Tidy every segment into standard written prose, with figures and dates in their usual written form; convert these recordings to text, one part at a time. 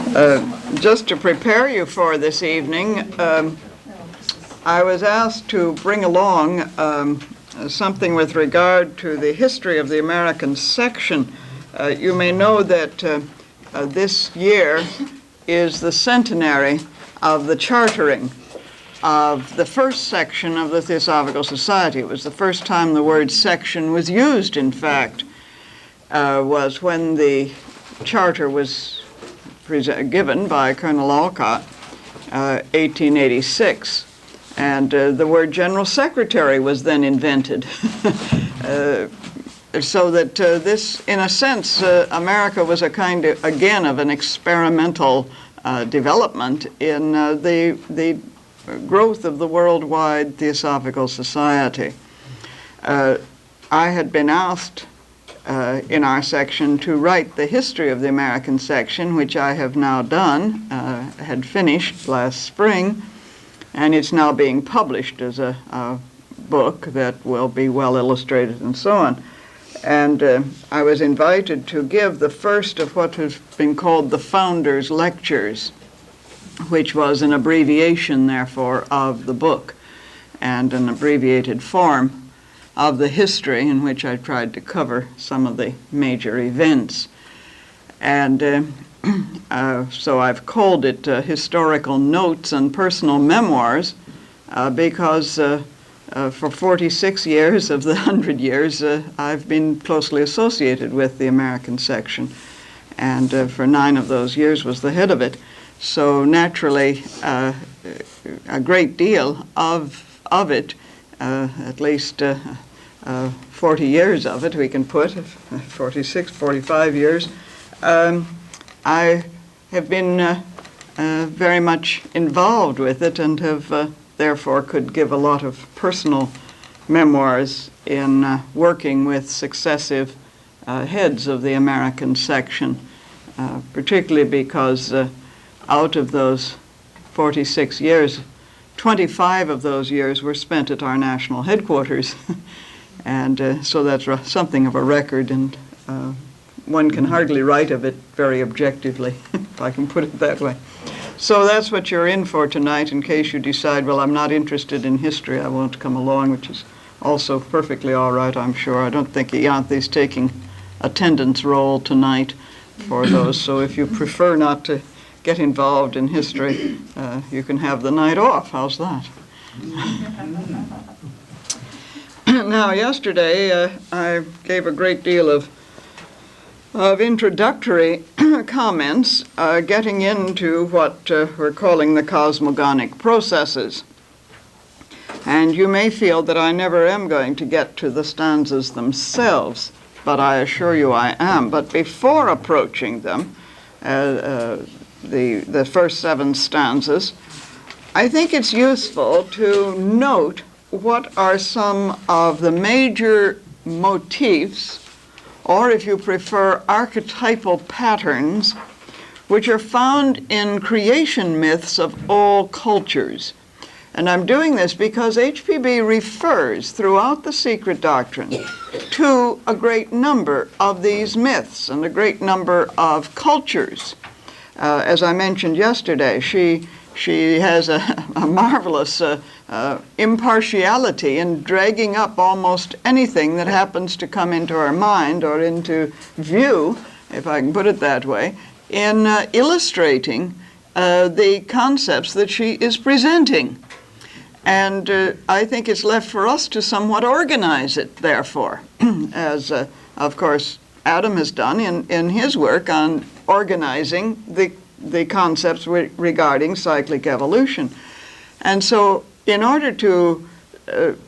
Just to prepare you for this evening, I was asked to bring along something with regard to the history of the American section. You may know that this year is the centenary of the chartering of the first section of the Theosophical Society. It was the first time the word section was used, in fact, was when the charter was given by Colonel Alcott, 1886. And the word General Secretary was then invented. So that this, in a sense, America was a kind of, again, of an experimental development in the growth of the worldwide Theosophical Society. I had been asked in our section to write the history of the American section, which I have now done, had finished last spring, and it's now being published as a book that will be well illustrated and so on. And I was invited to give the first of what has been called the Founders' Lectures, which was an abbreviation, therefore, of the book and an abbreviated form of the history in which I tried to cover some of the major events. And so I've called it Historical Notes and Personal Memoirs because for 46 years of the 100 years, I've been closely associated with the American section, and for 9 of those years was the head of it. So naturally, a great deal of it, at least 40 years of it, we can put, 46, 45 years, I have been very much involved with it and have therefore could give a lot of personal memoirs in working with successive heads of the American section, particularly because out of those 46 years, 25 of those years were spent at our national headquarters. And so that's something of a record, and one can hardly write of it very objectively, if I can put it that way. So that's what you're in for tonight, in case you decide, well, I'm not interested in history, I won't come along, which is also perfectly all right, I'm sure. I don't think Ianthi's taking attendance roll tonight for those, so if you prefer not to get involved in history, you can have the night off. How's that? Now, yesterday, I gave a great deal of introductory comments, getting into what we're calling the cosmogonic processes. And you may feel that I never am going to get to the stanzas themselves, but I assure you I am. But before approaching them, the first 7 stanzas, I think it's useful to note what are some of the major motifs, or if you prefer, archetypal patterns, which are found in creation myths of all cultures. And I'm doing this because HPB refers throughout the Secret Doctrine to a great number of these myths and a great number of cultures. As I mentioned yesterday, she has a marvelous impartiality in dragging up almost anything that happens to come into her mind or into view, if I can put it that way, in illustrating the concepts that she is presenting. And I think it's left for us to somewhat organize it, therefore, as, of course, Adam has done in his work on organizing the concepts regarding cyclic evolution. And so in order to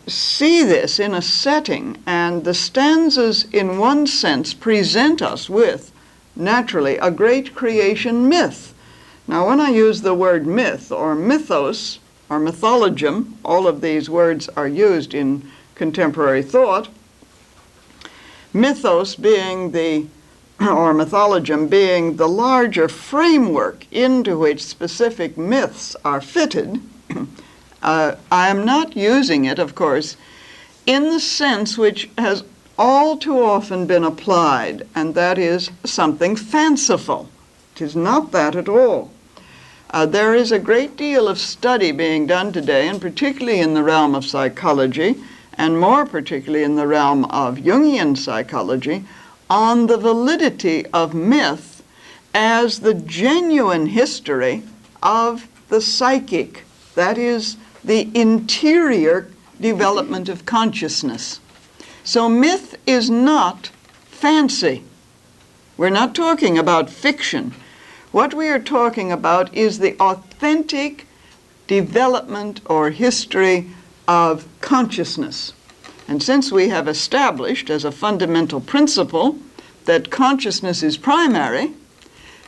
see this in a setting, and the stanzas in one sense present us with, naturally, a great creation myth. Now when I use the word myth or mythos or mythologum, all of these words are used in contemporary thought, mythos being or mythologum being the larger framework into which specific myths are fitted, I am not using it, of course, in the sense which has all too often been applied, and that is something fanciful. It is not that at all. There is a great deal of study being done today, and particularly in the realm of psychology, and more particularly in the realm of Jungian psychology, on the validity of myth as the genuine history of the psychic, that is, the interior development of consciousness. So myth is not fancy. We're not talking about fiction. What we are talking about is the authentic development or history of consciousness. And since we have established as a fundamental principle that consciousness is primary,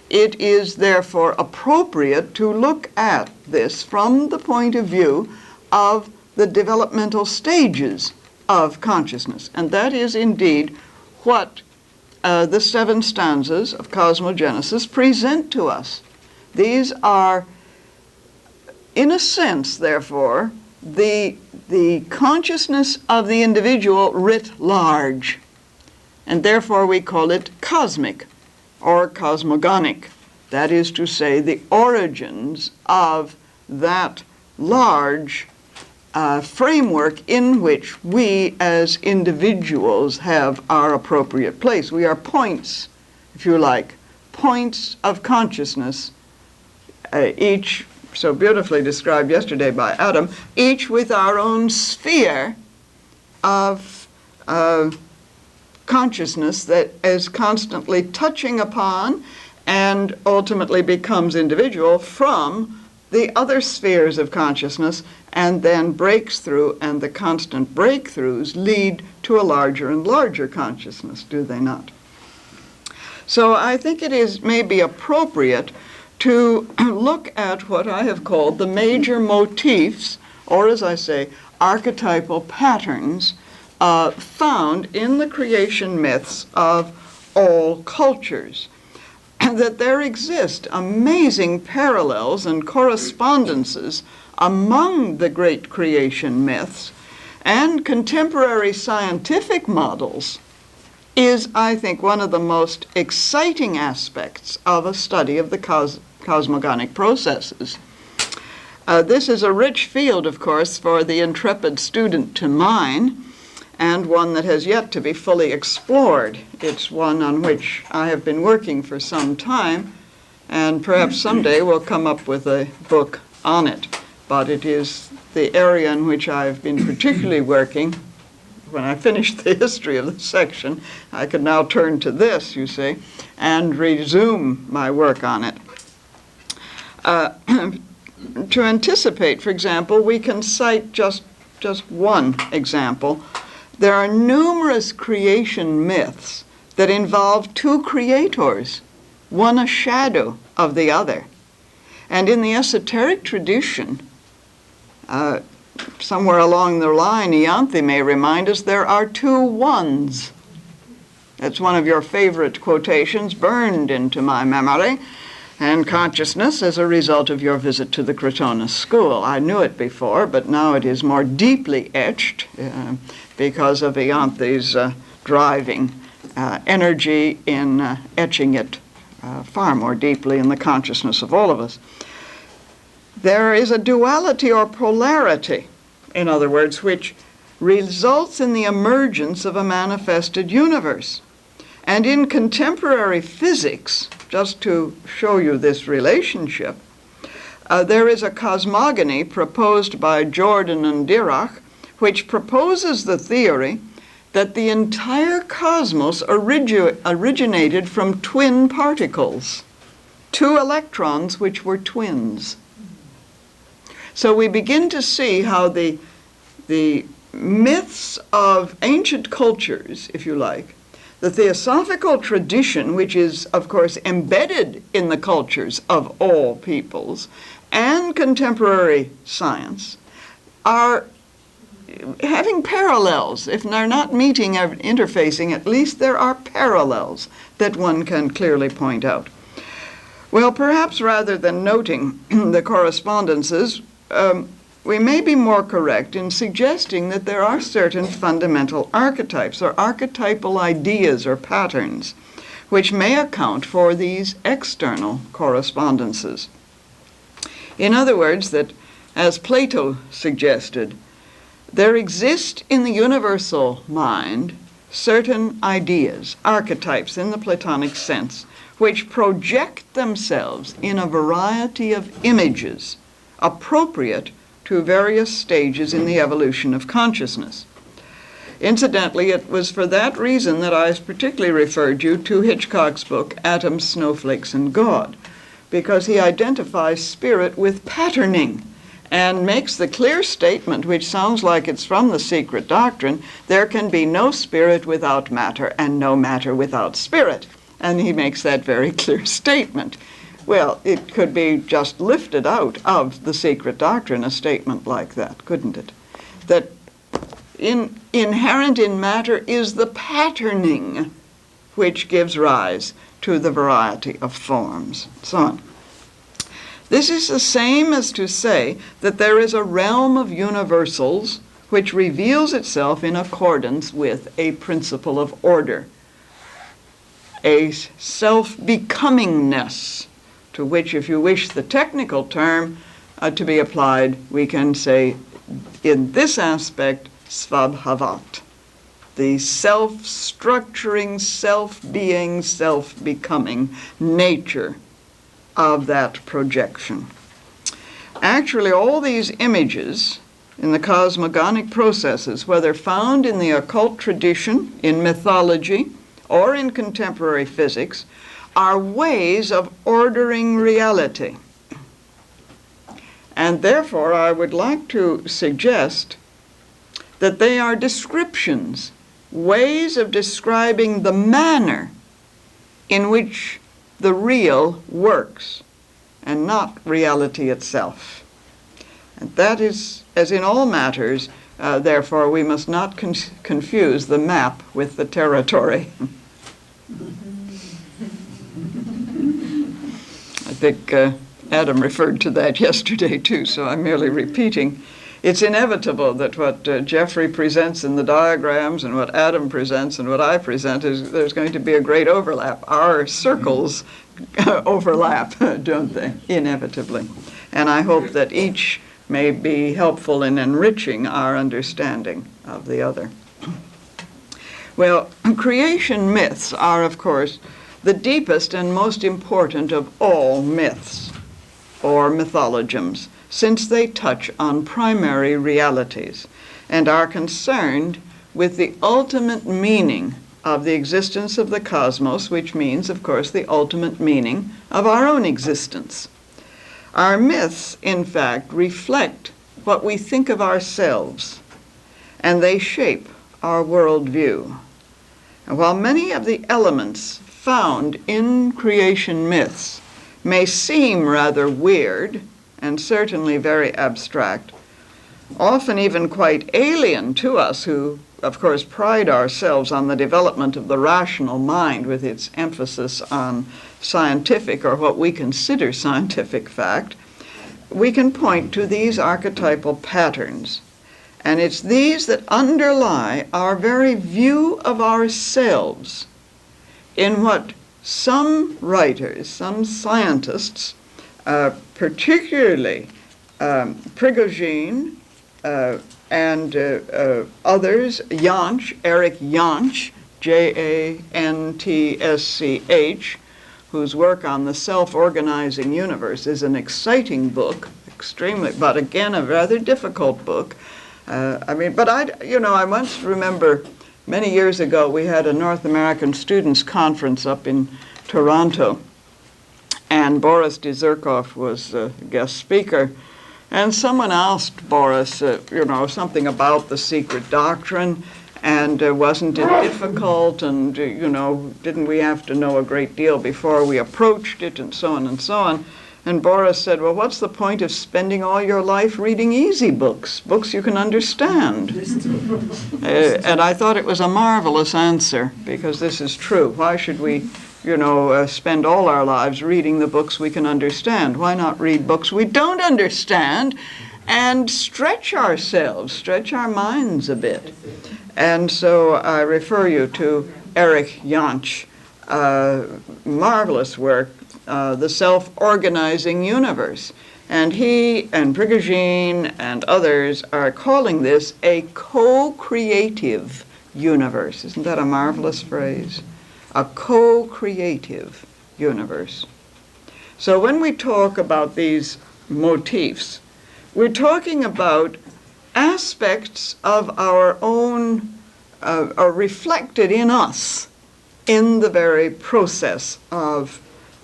it is therefore appropriate to look at this from the point of view of the developmental stages of consciousness. And that is indeed what the 7 stanzas of Cosmogenesis present to us. These are, in a sense, therefore, the consciousness of the individual writ large. And therefore we call it cosmic or cosmogonic. That is to say, the origins of that large framework in which we as individuals have our appropriate place. We are points, if you like, points of consciousness, each so beautifully described yesterday by Adam, each with our own sphere of consciousness that is constantly touching upon and ultimately becomes individual from the other spheres of consciousness, and then breaks through, and the constant breakthroughs lead to a larger and larger consciousness, do they not? So I think it is maybe appropriate to look at what I have called the major motifs, or as I say, archetypal patterns found in the creation myths of all cultures. And that there exist amazing parallels and correspondences among the great creation myths, and contemporary scientific models is, I think, one of the most exciting aspects of a study of the cosmogonic processes. This is a rich field, of course, for the intrepid student to mine, and one that has yet to be fully explored. It's one on which I have been working for some time, and perhaps someday we'll come up with a book on it. But it is the area in which I've been particularly working. When I finish the history of the section, I can now turn to this, you see, and resume my work on it. To anticipate, for example, we can cite just one example. There are numerous creation myths that involve 2 creators, one a shadow of the other. And in the esoteric tradition, somewhere along the line, Ianthe may remind us, there are 2 ones. That's one of your favorite quotations, burned into my memory and consciousness as a result of your visit to the Crotona school. I knew it before, but now it is more deeply etched because of Ianthe's driving energy in etching it far more deeply in the consciousness of all of us. There is a duality or polarity, in other words, which results in the emergence of a manifested universe. And in contemporary physics, just to show you this relationship, there is a cosmogony proposed by Jordan and Dirac, which proposes the theory that the entire cosmos originated from twin particles, 2 electrons which were twins. So we begin to see how the myths of ancient cultures, if you like, the theosophical tradition, which is, of course, embedded in the cultures of all peoples, and contemporary science, are having parallels. If they're not meeting or interfacing, at least there are parallels that one can clearly point out. Well, perhaps rather than noting the correspondences, we may be more correct in suggesting that there are certain fundamental archetypes or archetypal ideas or patterns which may account for these external correspondences. In other words, that, as Plato suggested, there exist in the universal mind certain ideas, archetypes in the Platonic sense, which project themselves in a variety of images appropriate to various stages in the evolution of consciousness. Incidentally, it was for that reason that I particularly referred you to Hitchcock's book, Atoms, Snowflakes, and God, because he identifies spirit with patterning and makes the clear statement, which sounds like it's from the Secret Doctrine, there can be no spirit without matter and no matter without spirit. And he makes that very clear statement. Well, it could be just lifted out of the Secret Doctrine, a statement like that, couldn't it? That inherent in matter is the patterning which gives rise to the variety of forms, so on. This is the same as to say that there is a realm of universals which reveals itself in accordance with a principle of order, a self-becomingness, to which, if you wish the technical term to be applied, we can say, in this aspect, svabhavat, the self-structuring, self-being, self-becoming nature of that projection. Actually, all these images in the cosmogonic processes, whether found in the occult tradition, in mythology, or in contemporary physics, are ways of ordering reality. And therefore, I would like to suggest that they are descriptions, ways of describing the manner in which the real works, and not reality itself. And that is, as in all matters, therefore, we must not confuse the map with the territory. I think Adam referred to that yesterday too, so I'm merely repeating. It's inevitable that what Jeffrey presents in the diagrams and what Adam presents and what I present is there's going to be a great overlap. Our circles overlap, don't they? Inevitably. And I hope that each may be helpful in enriching our understanding of the other. Well, creation myths are, of course, the deepest and most important of all myths or mythologisms, since they touch on primary realities and are concerned with the ultimate meaning of the existence of the cosmos, which means, of course, the ultimate meaning of our own existence. Our myths, in fact, reflect what we think of ourselves, and they shape our worldview. And while many of the elements found in creation myths may seem rather weird, and certainly very abstract, often even quite alien to us who, of course, pride ourselves on the development of the rational mind with its emphasis on scientific or what we consider scientific fact, we can point to these archetypal patterns. And it's these that underlie our very view of ourselves in what some writers, some scientists, particularly Prigogine and others, Jansch, Eric Jansch, Jantzsch, whose work on the self-organizing universe is an exciting book, extremely, but again, a rather difficult book. But I once remember many years ago, we had a North American Students Conference up in Toronto, and Boris Dezerkov was a guest speaker. And someone asked Boris, something about the Secret Doctrine, and wasn't it difficult, and, didn't we have to know a great deal before we approached it, and so on and so on. And Boris said, well, what's the point of spending all your life reading easy books, books you can understand? And I thought it was a marvelous answer, because this is true. Why should we, spend all our lives reading the books we can understand? Why not read books we don't understand and stretch ourselves, stretch our minds a bit? And so I refer you to Erich Jansch, marvelous work, The Self-Organizing Universe. And he and Prigogine and others are calling this a co-creative universe. Isn't that a marvelous phrase? A co-creative universe. So when we talk about these motifs, we're talking about aspects of our own, are reflected in us in the very process of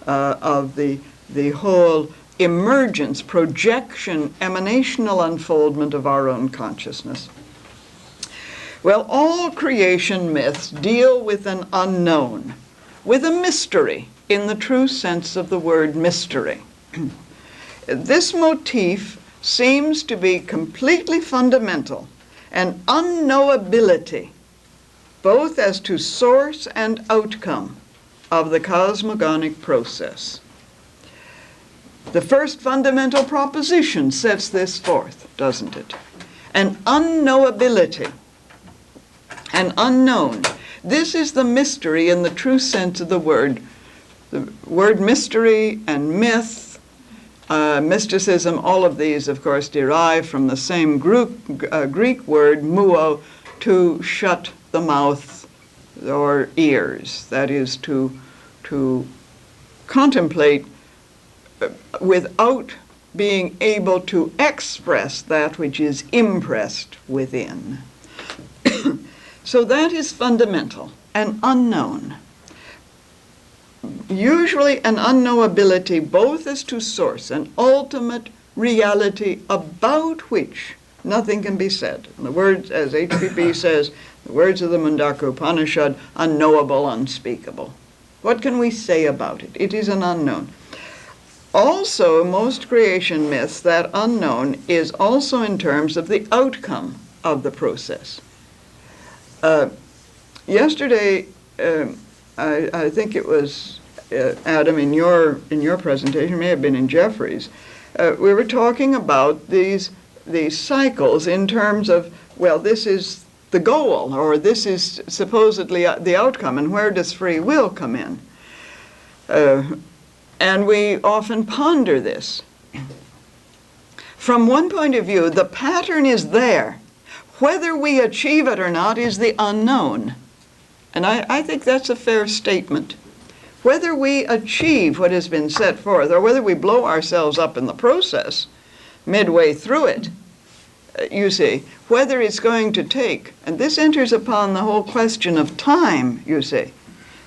the whole emergence, projection, emanational unfoldment of our own consciousness. Well, all creation myths deal with an unknown, with a mystery, in the true sense of the word mystery. This motif seems to be completely fundamental, an unknowability, both as to source and outcome of the cosmogonic process. The first fundamental proposition sets this forth, doesn't it? An unknowability, an unknown. This is the mystery in the true sense of the word. The word mystery and myth, mysticism, all of these, of course, derive from the same Greek word, muo, to shut the mouth or ears. That is to contemplate without being able to express that which is impressed within. So that is fundamental, an unknown. Usually an unknowability both as to source, an ultimate reality about which nothing can be said. In the words, as HPB says, the words of the Mundaka Upanishad, unknowable, unspeakable. What can we say about it? It is an unknown. Also, most creation myths, that unknown is also in terms of the outcome of the process. Yesterday, I think it was Adam in your presentation, may have been in Jeffrey's. We were talking about these cycles in terms of, well, this is the goal, or this is supposedly the outcome, and where does free will come in? And we often ponder this. From one point of view, the pattern is there. Whether we achieve it or not is the unknown. And I think that's a fair statement. Whether we achieve what has been set forth, or whether we blow ourselves up in the process, midway through it, you see, whether it's going to take, and this enters upon the whole question of time, you see,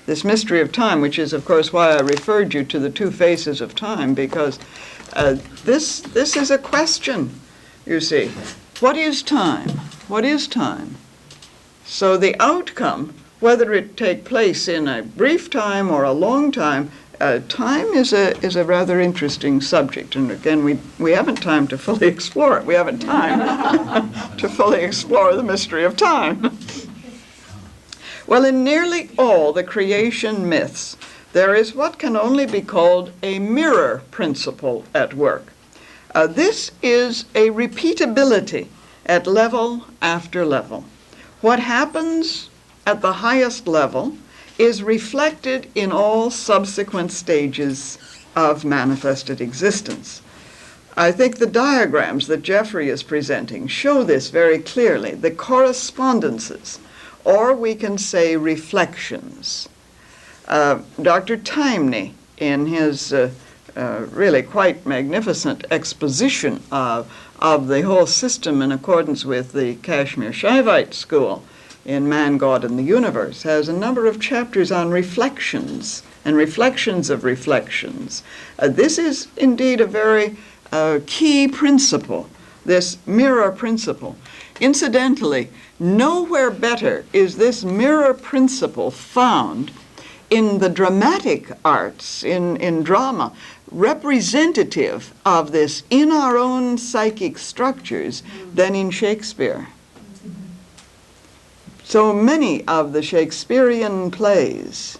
this mystery of time, which is, of course, why I referred you to the two faces of time, because this is a question, you see. What is time? What is time? So the outcome, whether it take place in a brief time or a long time, time is a rather interesting subject. And again, we haven't time to fully explore it. We haven't time to fully explore the mystery of time. Well, in nearly all the creation myths, there is what can only be called a mirror principle at work. This is a repeatability at level after level. What happens at the highest level is reflected in all subsequent stages of manifested existence. I think the diagrams that Jeffrey is presenting show this very clearly, the correspondences, or we can say reflections. Dr. Taimni, in his really quite magnificent exposition of the whole system in accordance with the Kashmir Shaivite school in Man, God, and the Universe, has a number of chapters on reflections and reflections of reflections. This is indeed a very key principle, this mirror principle. Incidentally, nowhere better is this mirror principle found in the dramatic arts, in drama, representative of this in our own psychic structures than in Shakespeare. So many of the Shakespearean plays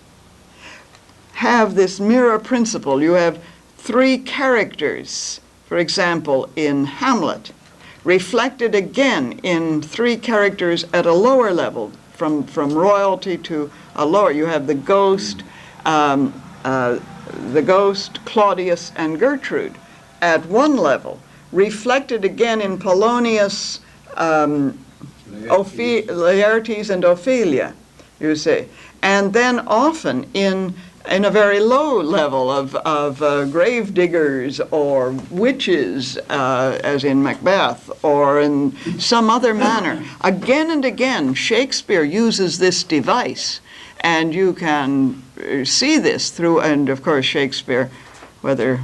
have this mirror principle. You have three characters, for example, in Hamlet, reflected again in three characters at a lower level, from royalty to a lower. You have the ghost, the ghost Claudius and Gertrude at one level, reflected again in Polonius, Laertes and Ophelia, you see, and then often in a very low level of grave diggers or witches, as in Macbeth, or in some other manner. Again and again, Shakespeare uses this device, and you can see this through, and of course Shakespeare, whether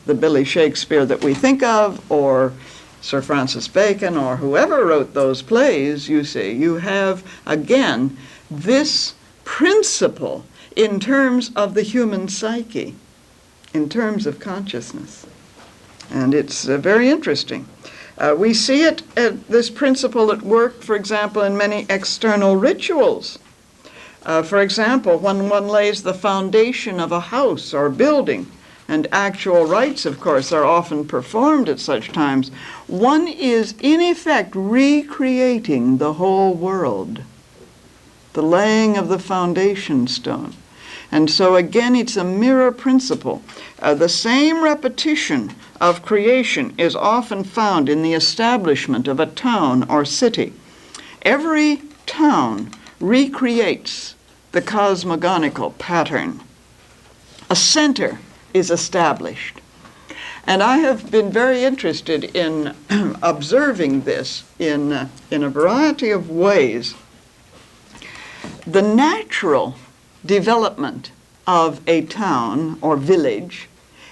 the Billy Shakespeare that we think of, or Sir Francis Bacon, or whoever wrote those plays, you see, you have, again, this principle in terms of the human psyche, in terms of consciousness. And it's very interesting. We see it, this principle at work, for example, in many external rituals. For example, when one lays the foundation of a house or building, and actual rites, of course, are often performed at such times, one is, in effect, recreating the whole world, the laying of the foundation stone. And so, again, it's a mirror principle. The same repetition of creation is often found in the establishment of a town or city. Every town recreates the cosmogonical pattern. A center is established. And I have been very interested in observing this in a variety of ways. The natural development of a town or village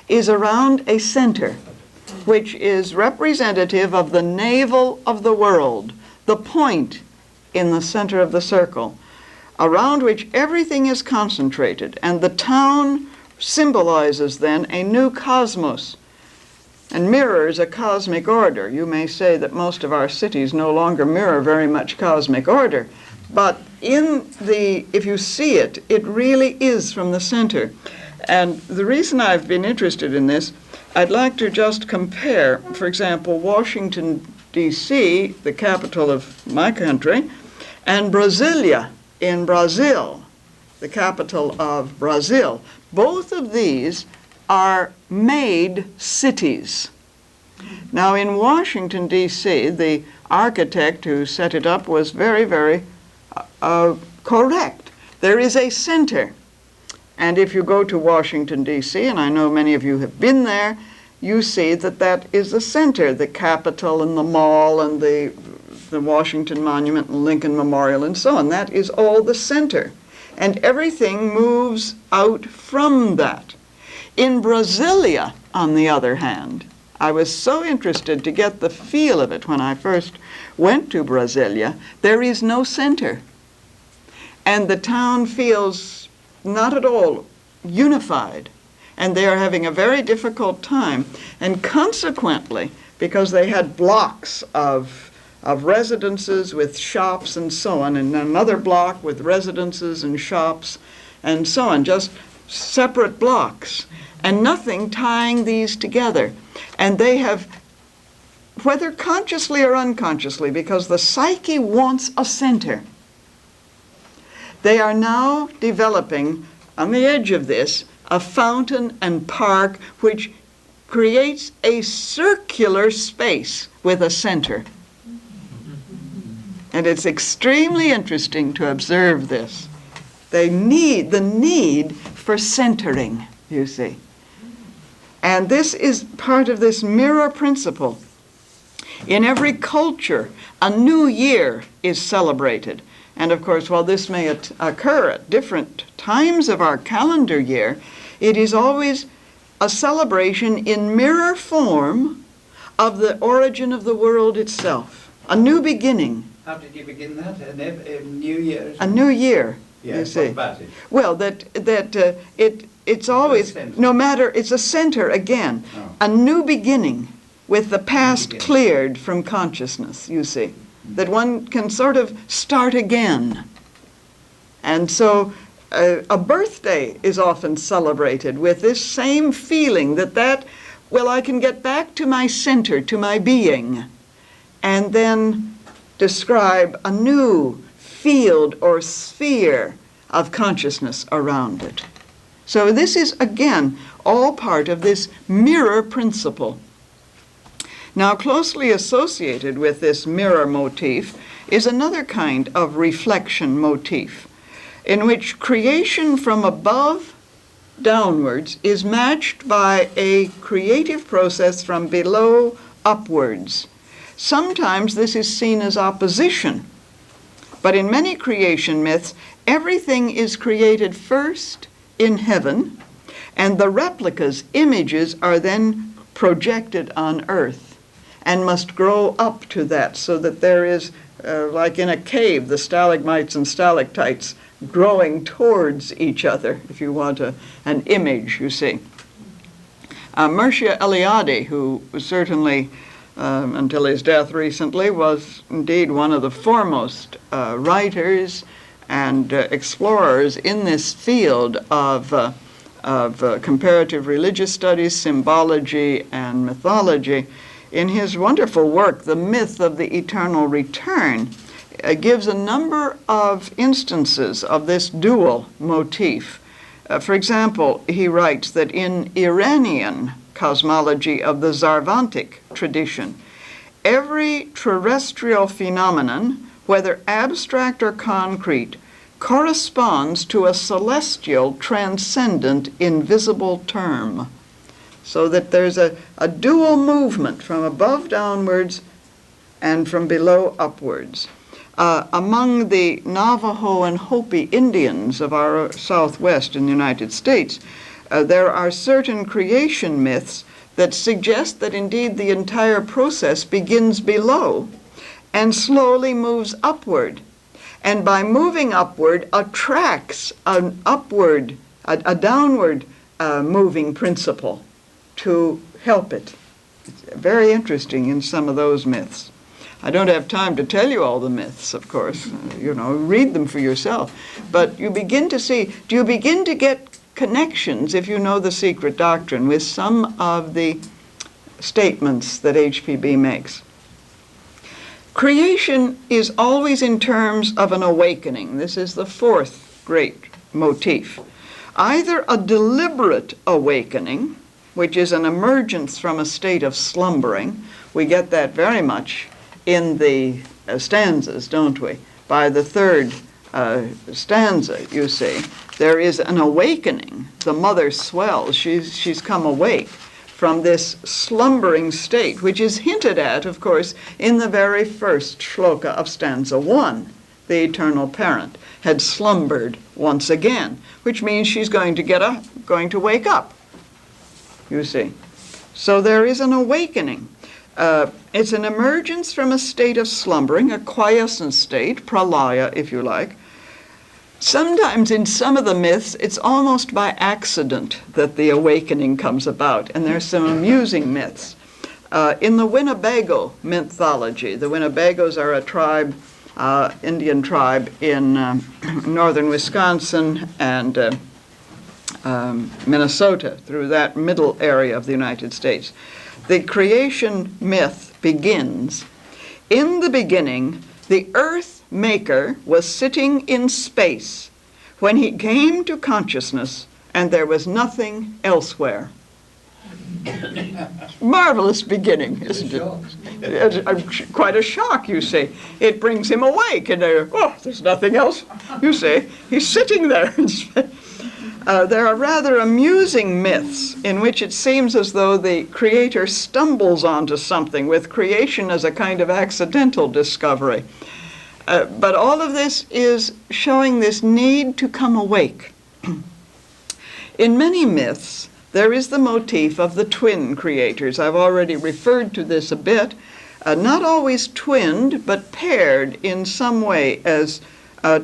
is around a center, which is representative of the navel of the world, the point in the center of the circle, around which everything is concentrated. And the town symbolizes then a new cosmos and mirrors a cosmic order. You may say that most of our cities no longer mirror very much cosmic order, but if you see it, it really is from the center. And the reason I've been interested in this, I'd like to just compare, for example, Washington, D.C., the capital of my country, and Brasilia in Brazil, the capital of Brazil. Both of these are made cities. Now, in Washington, D.C., the architect who set it up was very, very correct. There is a center. And if you go to Washington, D.C., and I know many of you have been there, you see that that is the center, the Capitol and the Mall and the Washington Monument and Lincoln Memorial and so on. That is all the center. And everything moves out from that. In Brasilia, on the other hand, I was so interested to get the feel of it when I first went to Brasilia. There is no center. And the town feels not at all unified. And they are having a very difficult time. And consequently, because they had blocks of residences with shops and so on, and another block with residences and shops and so on, just separate blocks, and nothing tying these together. And they have, whether consciously or unconsciously, because the psyche wants a center, they are now developing, on the edge of this, a fountain and park which creates a circular space with a center. And it's extremely interesting to observe this. The need for centering, you see. And this is part of this mirror principle. In every culture, a new year is celebrated. And of course, while this may occur at different times of our calendar year, it is always a celebration in mirror form of the origin of the world itself. A new beginning. How did you begin that? A new year? A new year, yes, you see. what about it? Well, it's always, no matter, it's a center again. Oh. A new beginning with the past cleared from consciousness, you see. That one can sort of start again. And so a birthday is often celebrated with this same feeling that, well, I can get back to my center, to my being, and then describe a new field or sphere of consciousness around it. So this is, again, all part of this mirror principle. Now, closely associated with this mirror motif is another kind of reflection motif, in which creation from above downwards is matched by a creative process from below upwards. Sometimes this is seen as opposition, but in many creation myths, everything is created first in heaven, and the replicas, images, are then projected on earth and must grow up to that, so that there is, like in a cave, the stalagmites and stalactites growing towards each other, if you want an image, you see. Mircea Eliade, who was certainly, until his death recently, was indeed one of the foremost writers and explorers in this field of comparative religious studies, symbology, and mythology. In his wonderful work, The Myth of the Eternal Return, gives a number of instances of this dual motif. For example, he writes that in Iranian cosmology of the Zarvantic tradition, every terrestrial phenomenon, whether abstract or concrete, corresponds to a celestial, transcendent, invisible term. So that there's a dual movement from above downwards and from below upwards. Among the Navajo and Hopi Indians of our southwest in the United States, there are certain creation myths that suggest that indeed the entire process begins below and slowly moves upward. And by moving upward, attracts an upward, a downward moving principle to help it. It's very interesting in some of those myths. I don't have time to tell you all the myths, of course. Read them for yourself. But you begin to see, do you begin to get connections, if you know the Secret Doctrine, with some of the statements that HPB makes? Creation is always in terms of an awakening. This is the fourth great motif. Either a deliberate awakening, which is an emergence from a state of slumbering. We get that very much in the stanzas, don't we? By the third stanza, you see, there is an awakening. The mother swells. She's come awake from this slumbering state, which is hinted at, of course, in the very first shloka of stanza 1. The eternal parent had slumbered once again, which means she's going to get up, going to wake up, you see. So there is an awakening. It's an emergence from a state of slumbering, a quiescent state, pralaya, if you like. Sometimes in some of the myths, it's almost by accident that the awakening comes about, and there's some amusing myths. In the Winnebago mythology, the Winnebagos are a tribe, Indian tribe in northern Wisconsin and Minnesota, through that middle area of the United States. The creation myth begins, in the beginning, the earth maker was sitting in space when he came to consciousness and there was nothing elsewhere. Marvelous beginning, isn't it? Quite a shock, you see. It brings him awake and there's nothing else, you see. He's sitting there. There are rather amusing myths in which it seems as though the creator stumbles onto something, with creation as a kind of accidental discovery. But all of this is showing this need to come awake. In many myths, there is the motif of the twin creators. I've already referred to this a bit. Not always twinned, but paired in some way as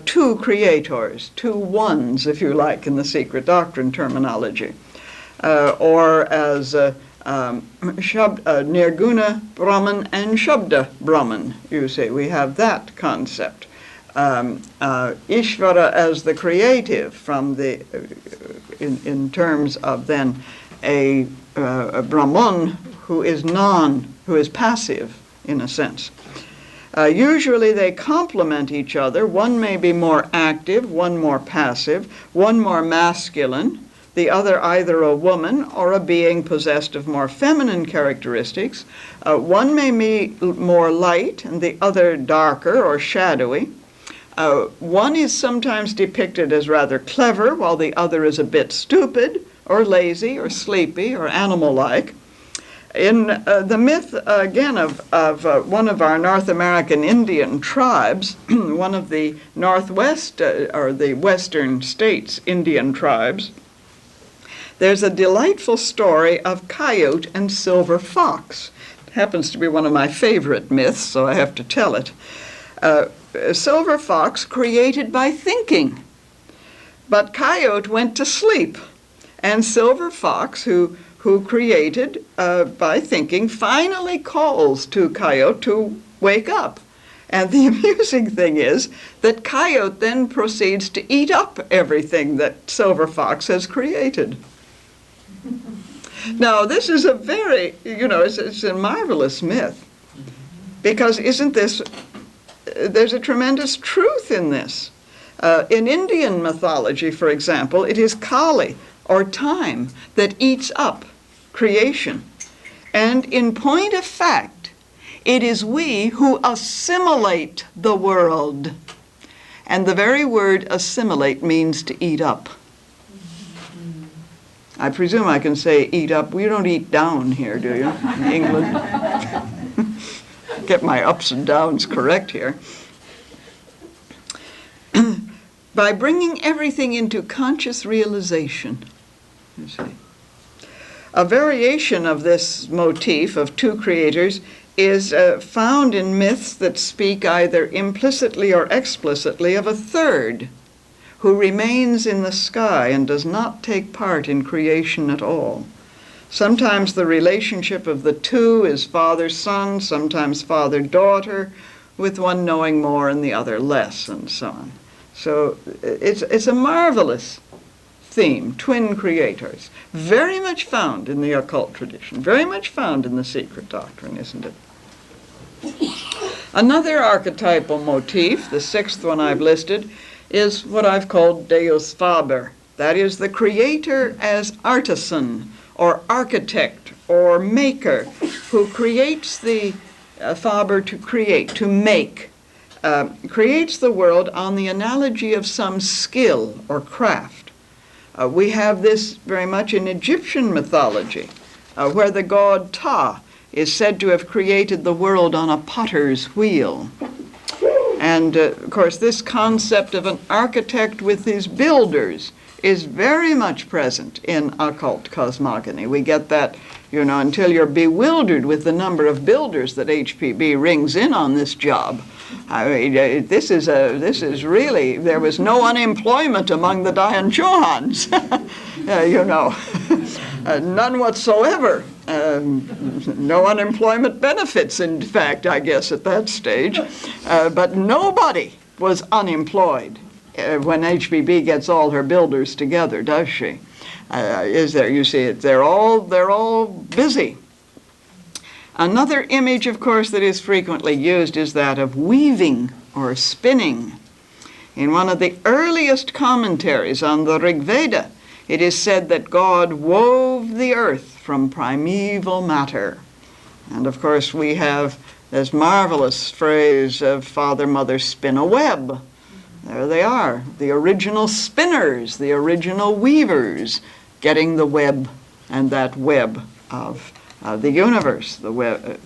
two creators, two ones, if you like, in the Secret Doctrine terminology, or as Nirguna Brahman and Shabda Brahman, you see. We have that concept. Ishvara as the creative, from the in terms of then a Brahman who is passive, in a sense. Usually they complement each other. One may be more active, one more passive, one more masculine, the other either a woman or a being possessed of more feminine characteristics. One may be more light and the other darker or shadowy. One is sometimes depicted as rather clever, while the other is a bit stupid or lazy or sleepy or animal-like. In the myth, again, of one of our North American Indian tribes, one of the Northwest or the Western states Indian tribes, there's a delightful story of Coyote and Silver Fox. It happens to be one of my favorite myths, so I have to tell it. Silver Fox created by thinking, but Coyote went to sleep, and Silver Fox, who created by thinking, finally calls to Coyote to wake up. And the amusing thing is that Coyote then proceeds to eat up everything that Silver Fox has created. Now, this is a very, it's a marvelous myth, because there's a tremendous truth in this. In Indian mythology, for example, it is Kali, or time, that eats up creation. And in point of fact, it is we who assimilate the world. And the very word assimilate means to eat up. I presume I can say eat up. We don't eat down here, do you, in England? Get my ups and downs correct here. By bringing everything into conscious realization, you see. A variation of this motif of two creators is found in myths that speak either implicitly or explicitly of a third who remains in the sky and does not take part in creation at all. Sometimes the relationship of the two is father-son, sometimes father-daughter, with one knowing more and the other less, and so on. So it's a marvelous theme, twin creators, very much found in the occult tradition, very much found in the Secret Doctrine, isn't it? Another archetypal motif, the sixth one I've listed, is what I've called Deus Father. That is the creator as artisan or architect or maker who creates the Faber to create, to make, creates the world on the analogy of some skill or craft. We have this very much in Egyptian mythology, where the god Ptah is said to have created the world on a potter's wheel. And, of course, this concept of an architect with his builders is very much present in occult cosmogony. We get that, until you're bewildered with the number of builders that HPB rings in on this job. I mean, this is really, there was no unemployment among the Dayan Johans, none whatsoever. No unemployment benefits, in fact, I guess, at that stage. But nobody was unemployed when HPB gets all her builders together, does she? Is there? You see it. They're all busy. Another image, of course, that is frequently used is that of weaving or spinning. In one of the earliest commentaries on the Rig Veda, it is said that God wove the earth from primeval matter. And of course we have this marvelous phrase of Father, Mother, spin a web. There they are, the original spinners, the original weavers, getting the web and that web of the universe, the web,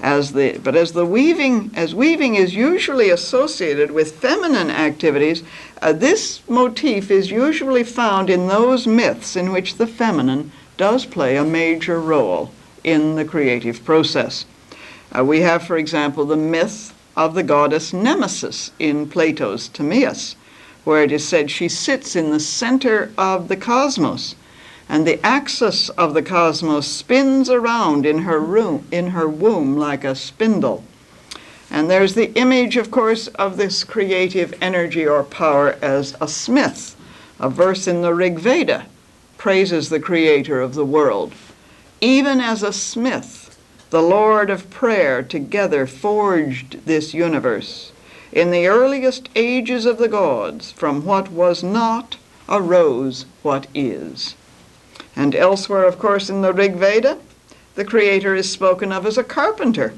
As weaving is usually associated with feminine activities, this motif is usually found in those myths in which the feminine does play a major role in the creative process. We have, for example, the myth of the goddess Nemesis in Plato's Timaeus, where it is said she sits in the center of the cosmos, and the axis of the cosmos spins around in her womb like a spindle. And there's the image, of course, of this creative energy or power as a smith. A verse in the Rig Veda praises the creator of the world. Even as a smith, the Lord of prayer, together forged this universe. In the earliest ages of the gods, from what was not arose what is. And elsewhere, of course, in the Rig Veda, the Creator is spoken of as a carpenter,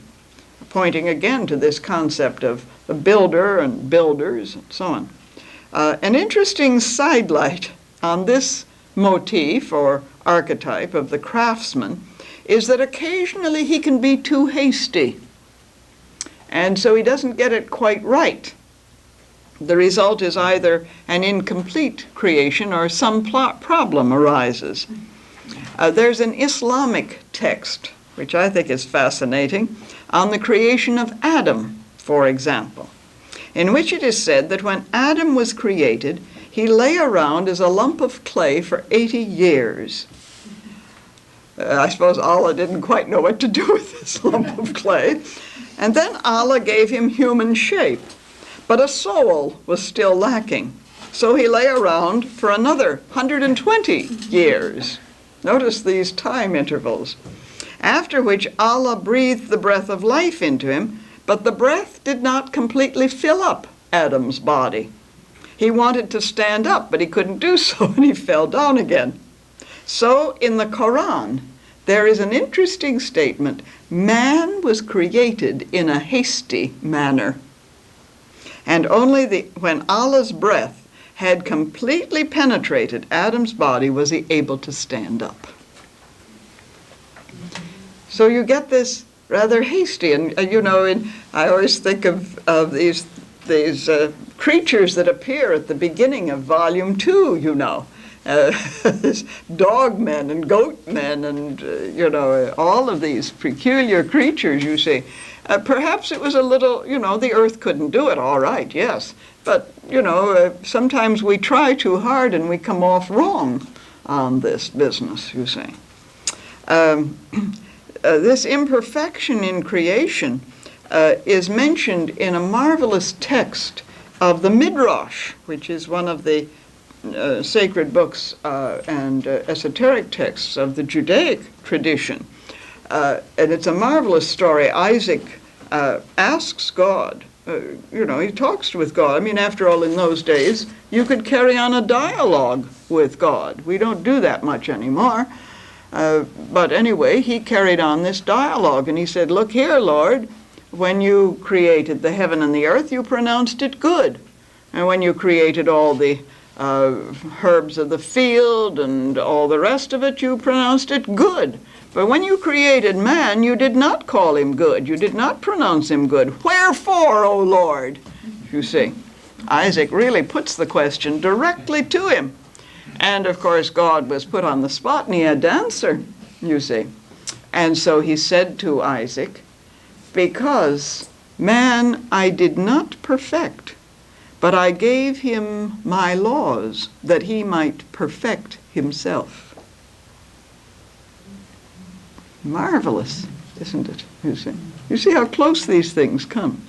pointing again to this concept of the builder and builders and so on. An interesting sidelight on this motif or archetype of the craftsman is that occasionally he can be too hasty, and so he doesn't get it quite right. The result is either an incomplete creation or some problem arises. There's an Islamic text, which I think is fascinating, on the creation of Adam, for example, in which it is said that when Adam was created, he lay around as a lump of clay for 80 years. I suppose Allah didn't quite know what to do with this lump of clay. And then Allah gave him human shape, but a soul was still lacking. So he lay around for another 120 years. Notice these time intervals. After which Allah breathed the breath of life into him, but the breath did not completely fill up Adam's body. He wanted to stand up, but he couldn't do so, and he fell down again. So in the Quran, there is an interesting statement: man was created in a hasty manner. And only when Allah's breath had completely penetrated Adam's body was he able to stand up. So you get this rather hasty, and I always think of these creatures that appear at the beginning of Volume 2, dog men and goat men and, all of these peculiar creatures you see. Perhaps it was a little, the earth couldn't do it, all right, yes. But, sometimes we try too hard and we come off wrong on this business, you see. This imperfection in creation is mentioned in a marvelous text of the Midrash, which is one of the sacred books and esoteric texts of the Judaic tradition. And it's a marvelous story. Isaac asks God, he talks with God. I mean, after all, in those days, you could carry on a dialogue with God. We don't do that much anymore. But anyway, he carried on this dialogue, and he said, "Look here, Lord, when you created the heaven and the earth, you pronounced it good. And when you created all the herbs of the field and all the rest of it, you pronounced it good. But when you created man, you did not call him good. You did not pronounce him good. Wherefore, O Lord?" You see, Isaac really puts the question directly to him. And of course, God was put on the spot and he had to answer, you see. And so he said to Isaac, "Because man I did not perfect, but I gave him my laws that he might perfect himself." Marvelous, isn't it? You see how close these things come.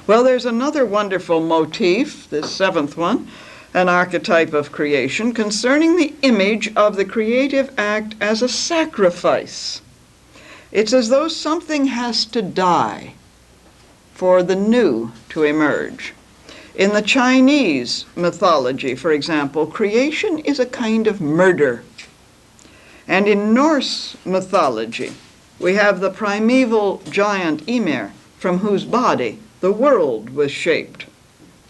Well, there's another wonderful motif, this seventh one, an archetype of creation, concerning the image of the creative act as a sacrifice. It's as though something has to die for the new to emerge. In the Chinese mythology, for example, creation is a kind of murder. And in Norse mythology, we have the primeval giant Ymir, from whose body the world was shaped.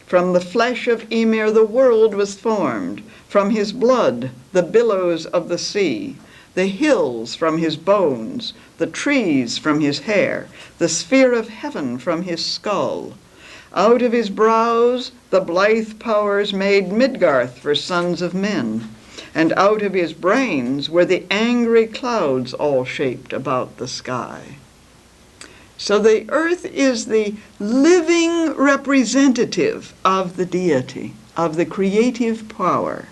From the flesh of Ymir the world was formed, from his blood the billows of the sea, the hills from his bones, the trees from his hair, the sphere of heaven from his skull. Out of his brows the blithe powers made Midgarth for sons of men, and out of his brains were the angry clouds all shaped about the sky. So the earth is the living representative of the deity, of the creative power.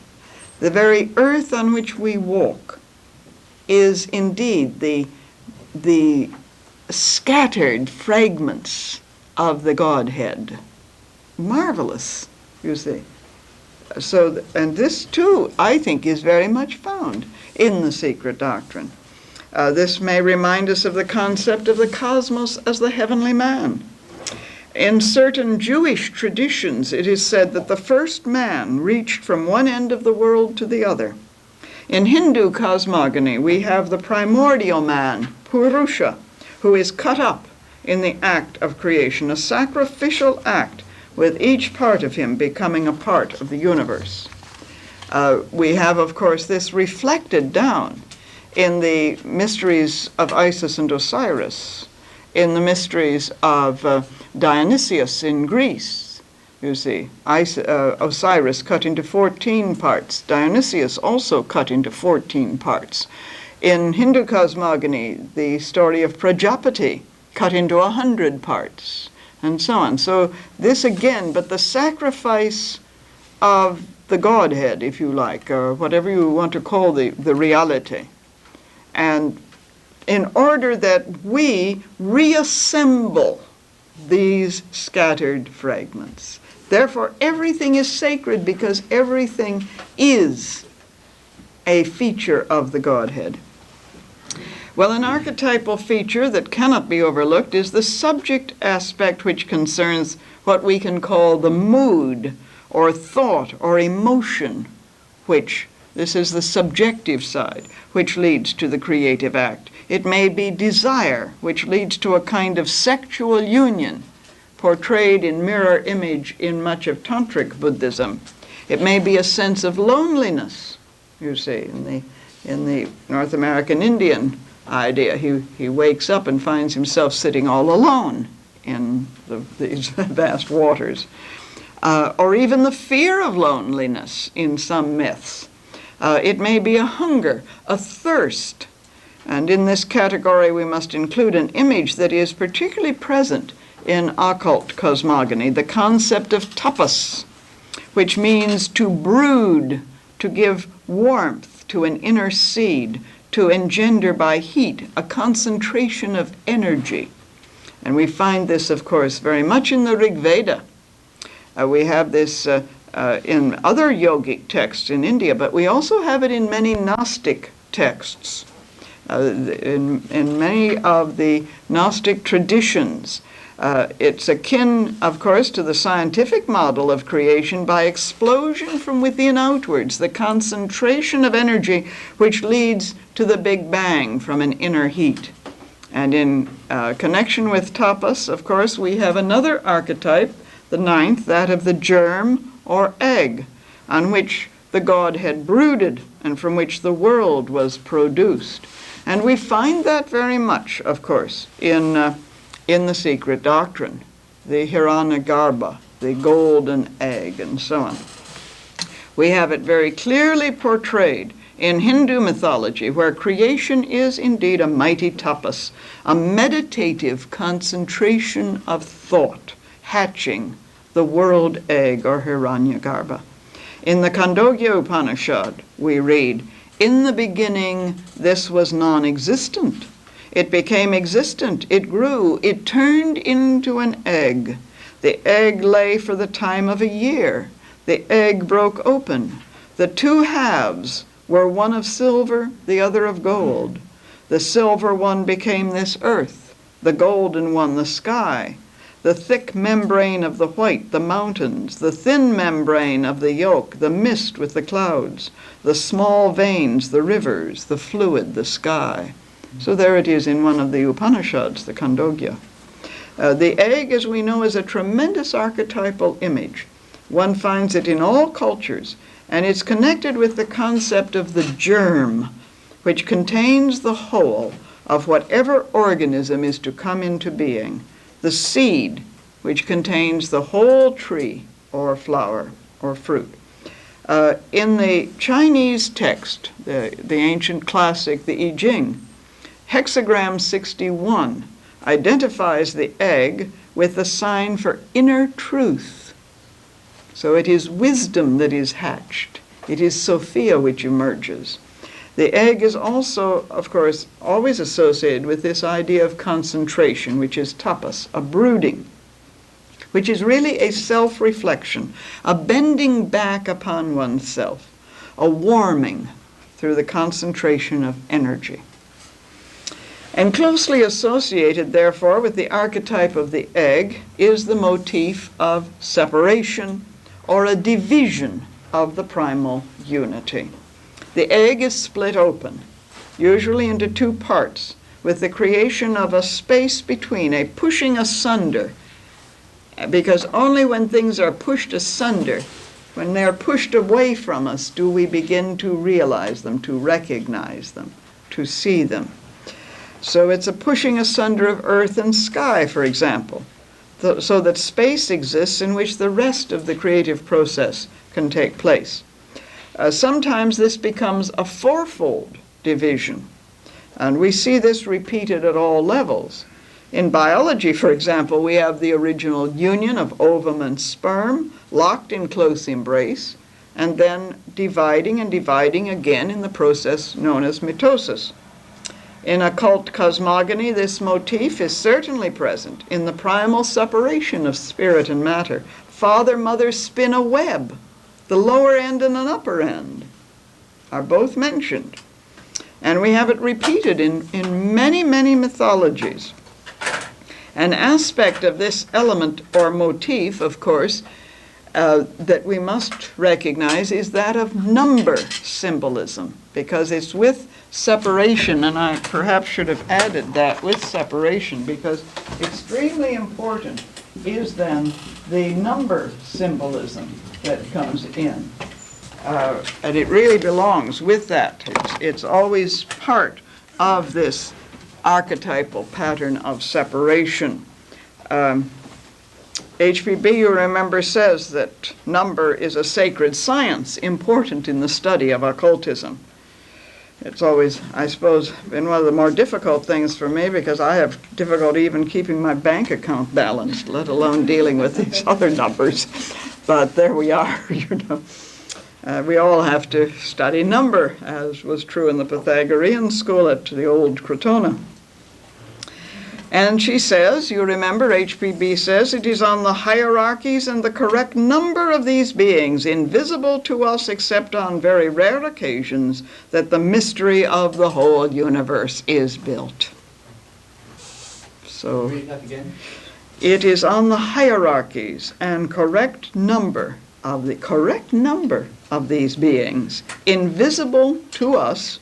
The very earth on which we walk is indeed the scattered fragments of the Godhead. Marvelous, you see. So, and this too, I think, is very much found in the Secret Doctrine. This may remind us of the concept of the cosmos as the heavenly man. In certain Jewish traditions, it is said that the first man reached from one end of the world to the other. In Hindu cosmogony, we have the primordial man, Purusha, who is cut up in the act of creation, a sacrificial act with each part of him becoming a part of the universe. We have, of course, this reflected down in the mysteries of Isis and Osiris, in the mysteries of Dionysius in Greece. You see, Osiris cut into 14 parts. Dionysius also cut into 14 parts. In Hindu cosmogony, the story of Prajapati cut into 100 parts, and so on. So this again, but the sacrifice of the Godhead, if you like, or whatever you want to call the reality. And in order that we reassemble these scattered fragments. Therefore, everything is sacred because everything is a feature of the Godhead. Well, an archetypal feature that cannot be overlooked is the subject aspect, which concerns what we can call the mood or thought or emotion, which this is the subjective side, which leads to the creative act. It may be desire, which leads to a kind of sexual union, portrayed in mirror image in much of Tantric Buddhism. It may be a sense of loneliness, you see, in the North American Indian idea. He wakes up and finds himself sitting all alone in these vast waters. Or even the fear of loneliness in some myths. It may be a hunger, a thirst. And in this category, we must include an image that is particularly present in occult cosmogony, the concept of tapas, which means to brood, to give warmth to an inner seed, to engender by heat, a concentration of energy. And we find this, of course, very much in the Rig Veda. We have this in other yogic texts in India, but we also have it in many Gnostic texts. In many of the Gnostic traditions, it's akin, of course, to the scientific model of creation by explosion from within outwards, the concentration of energy which leads to the Big Bang from an inner heat. And in connection with tapas, of course, we have another archetype, the ninth, that of the germ or egg, on which the Godhead brooded and from which the world was produced. And we find that very much, of course, in the Secret Doctrine, the Hiranyagarbha, the golden egg, and so on. We have it very clearly portrayed in Hindu mythology, where creation is indeed a mighty tapas, a meditative concentration of thought, hatching the world egg or Hiranyagarbha. In the Khandogya Upanishad, we read, "In the beginning, this was non-existent. It became existent, it grew, it turned into an egg. The egg lay for the time of a year. The egg broke open. The two halves were one of silver, the other of gold. The silver one became this earth, the golden one the sky. The thick membrane of the white, the mountains, the thin membrane of the yolk, the mist with the clouds, the small veins, the rivers, the fluid, the sky." So there it is in one of the Upanishads, the Khandogya. The egg, as we know, is a tremendous archetypal image. One finds it in all cultures, and it's connected with the concept of the germ, which contains the whole of whatever organism is to come into being. The seed, which contains the whole tree or flower or fruit. In the Chinese text, the ancient classic, the I Ching, hexagram 61 identifies the egg with the sign for inner truth. So it is wisdom that is hatched. It is Sophia which emerges. The egg is also, of course, always associated with this idea of concentration, which is tapas, a brooding, which is really a self-reflection, a bending back upon oneself, a warming through the concentration of energy. And closely associated, therefore, with the archetype of the egg is the motif of separation or a division of the primal unity. The egg is split open, usually into two parts, with the creation of a space between, a pushing asunder, because only when things are pushed asunder, when they're pushed away from us, do we begin to realize them, to recognize them, to see them. So it's a pushing asunder of earth and sky, for example, so that space exists in which the rest of the creative process can take place. Sometimes this becomes a fourfold division, and we see this repeated at all levels. In biology, for example, we have the original union of ovum and sperm, locked in close embrace, and then dividing and dividing again in the process known as mitosis. In occult cosmogony, this motif is certainly present in the primal separation of spirit and matter. Father, mother spin a web. The lower end and an upper end are both mentioned. And we have it repeated in many, many mythologies. An aspect of this element or motif, of course, that we must recognize is that of number symbolism, because it's with separation, and I perhaps should have added that with separation, because extremely important is then the number symbolism that comes in. And it really belongs with that. It's always part of this archetypal pattern of separation. HPB, you remember, says that number is a sacred science important in the study of occultism. It's always, I suppose, been one of the more difficult things for me, because I have difficulty even keeping my bank account balanced, let alone dealing with these other numbers. But there we are, you know. We all have to study number, as was true in the Pythagorean school at the old Crotona. And she says, you remember, HPB says, it is on the hierarchies and the correct number of these beings, invisible to us except on very rare occasions, that the mystery of the whole universe is built. So, Read that again. it is on the hierarchies and correct number of these beings, invisible to us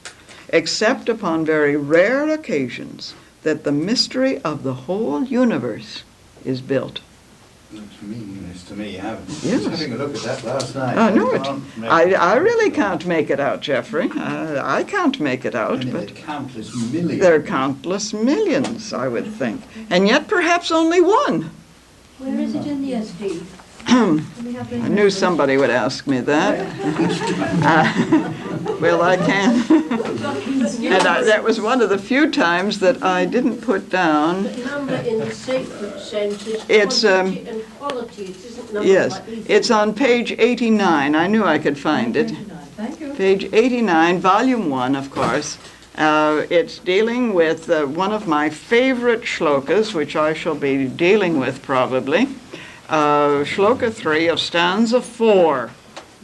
except upon very rare occasions, that the mystery of the whole universe is built. Looks meaningless to me. I was Yes. having a look at that last night. I know it. can't make I really can't make it out, Jeffrey. I can't make it out, And but it's countless millions. there are countless millions, I would think. And yet perhaps only one. Where is it in the SD? I knew somebody would ask me that. Well, I can. And that was one of the few times that I didn't put down. But number in the sacred sense is It's, quantity and quality. It isn't number Yes, like these. it's on page 89. I knew I could find it. Thank you. Page 89, volume 1, of course. It's dealing with one of my favorite shlokas, which I shall be dealing with probably. Shloka 3 of stanza 4.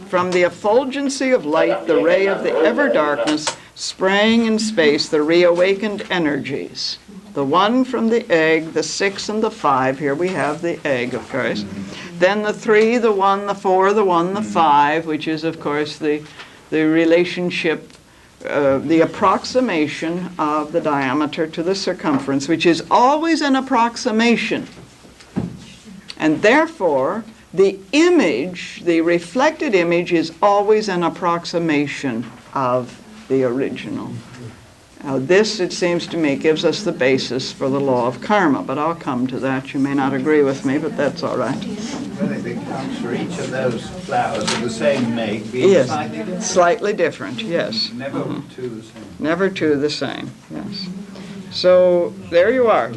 From the effulgency of light, the ray of the ever-darkness, sprang in space the reawakened energies. The one from the egg, the 6 and the 5. Here we have the egg, of course. Then the 3, the 1, the 4, the 1, the 5, which is, of course, the relationship, the approximation of the diameter to the circumference, which is always an approximation. And therefore, the image, the reflected image, is always an approximation of the original. Now this, it seems to me, gives us the basis for the law of karma, but I'll come to that. You may not agree with me, but that's all right. Well, I think counts for each of those flowers of the same make being Yes, slightly different. slightly different, yes. Never two the same. Never two the same, yes. So there you are.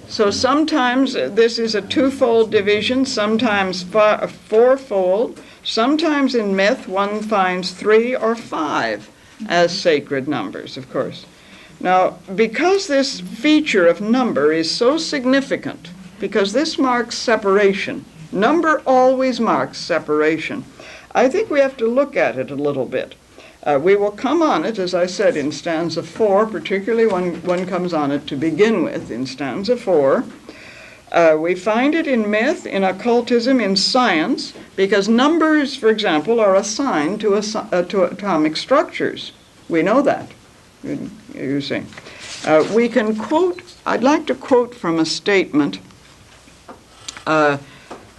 So sometimes this is a twofold division, sometimes fourfold. Sometimes in myth one finds 3 or 5 as sacred numbers, of course. Now, because this feature of number is so significant, because this marks separation, number always marks separation, I think we have to look at it a little bit. We will come on it, as I said, in stanza 4, particularly when one comes on it to begin with, in stanza 4. We find it in myth, in occultism, in science, because numbers, for example, are assigned to atomic structures. We know that, you see. We can quote, I'd like to quote from a statement, a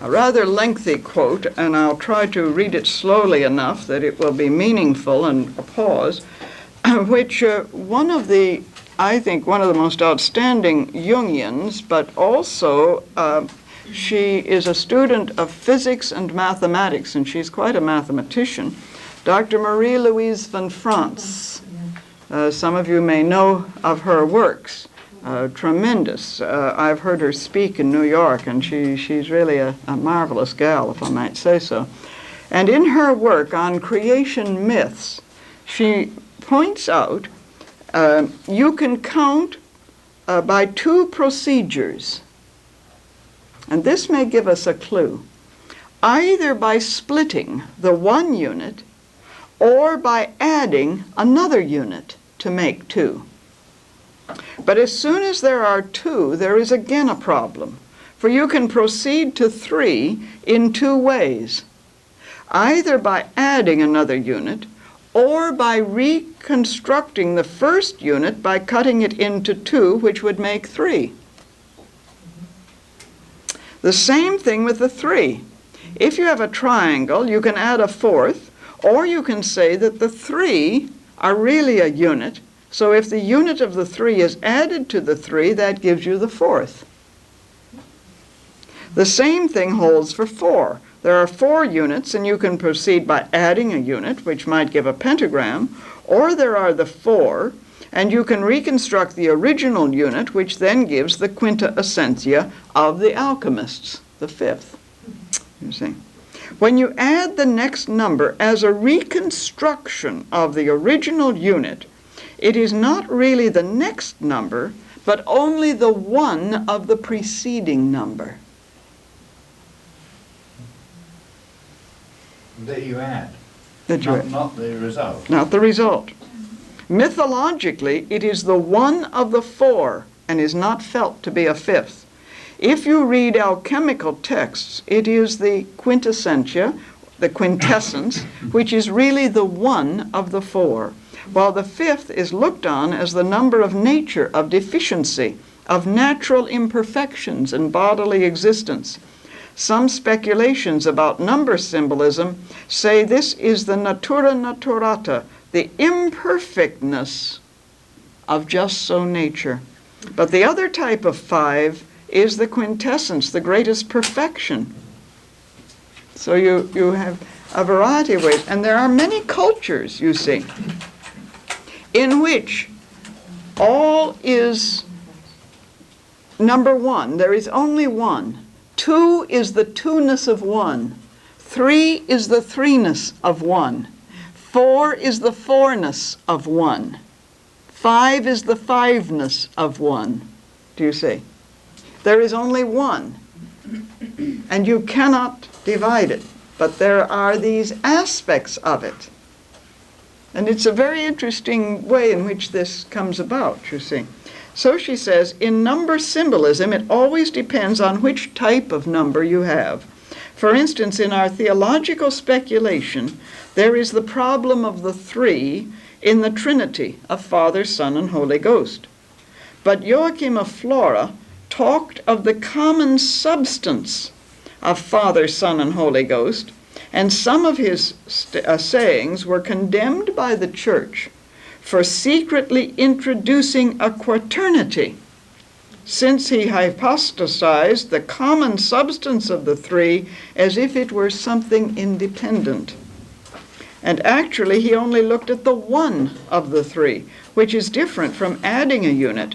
rather lengthy quote, and I'll try to read it slowly enough that it will be meaningful and a pause, which I think one of the most outstanding Jungians, but also she is a student of physics and mathematics, and she's quite a mathematician, Dr. Marie-Louise van France. Some of you may know of her works. Tremendous. I've heard her speak in New York, and she's really a marvelous gal, if I might say so. And in her work on creation myths, she points out you can count by two procedures, and this may give us a clue, either by splitting the one unit or by adding another unit to make two. But as soon as there are two, there is again a problem, for you can proceed to 3 in 2 ways, either by adding another unit or by reconstructing the first unit by cutting it into 2, which would make 3. The same thing with the 3. If you have a triangle, you can add a 4th, or you can say that the 3 are really a unit. So if the unit of the 3 is added to the 3, that gives you the 4th. The same thing holds for 4. There are 4 units, and you can proceed by adding a unit, which might give a pentagram, or there are the 4, and you can reconstruct the original unit, which then gives the quinta essentia of the alchemists, the 5th. You see. When you add the next number as a reconstruction of the original unit, it is not really the next number, but only the one of the preceding number. That you add, Not not the result. Not the result. Mythologically, it is the one of the 4 and is not felt to be a 5th. If you read alchemical texts, it is the quintessentia, the quintessence, which is really the one of the 4, while the 5th is looked on as the number of nature, of deficiency, of natural imperfections and bodily existence. Some speculations about number symbolism say this is the natura naturata, the imperfectness of just so nature. But the other type of 5 is the quintessence, the greatest perfection. So you have a variety of ways. And there are many cultures, you see, in which all is number 1. There is only 1. 2 is the 2-ness of 1. 3 is the 3-ness of 1. 4 is the 4-ness of 1. 5 is the 5-ness of 1. Do you see? There is only 1. And you cannot divide it. But there are these aspects of it. And it's a very interesting way in which this comes about, you see. So she says, in number symbolism, it always depends on which type of number you have. For instance, in our theological speculation, there is the problem of the 3 in the Trinity of Father, Son, and Holy Ghost. But Joachim of Flora talked of the common substance of Father, Son, and Holy Ghost, and some of his sayings were condemned by the Church for secretly introducing a quaternity, since he hypostasized the common substance of the 3 as if it were something independent. And actually, he only looked at the one of the 3, which is different from adding a unit.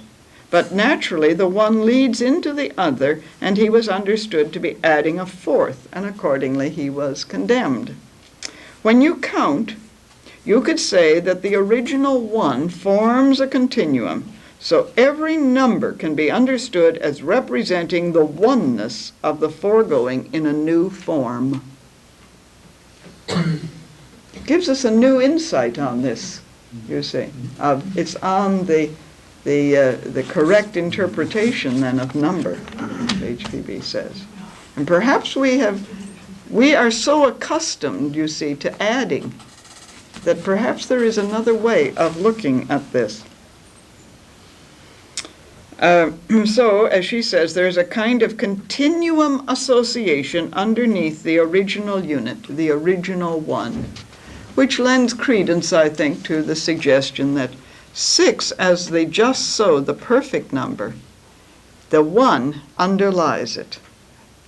But naturally, the one leads into the other, and he was understood to be adding a 4th, and accordingly he was condemned. When you count, you could say that the original 1 forms a continuum, so every number can be understood as representing the oneness of the foregoing in a new form. gives us a new insight on this, you see. It's on the correct interpretation then of number, HPB says. And perhaps we are so accustomed, you see, to adding that perhaps there is another way of looking at this. So, as she says, there's a kind of continuum association underneath the original unit, the original one, which lends credence, I think, to the suggestion that 6, as the just so, the perfect number, the 1 underlies it.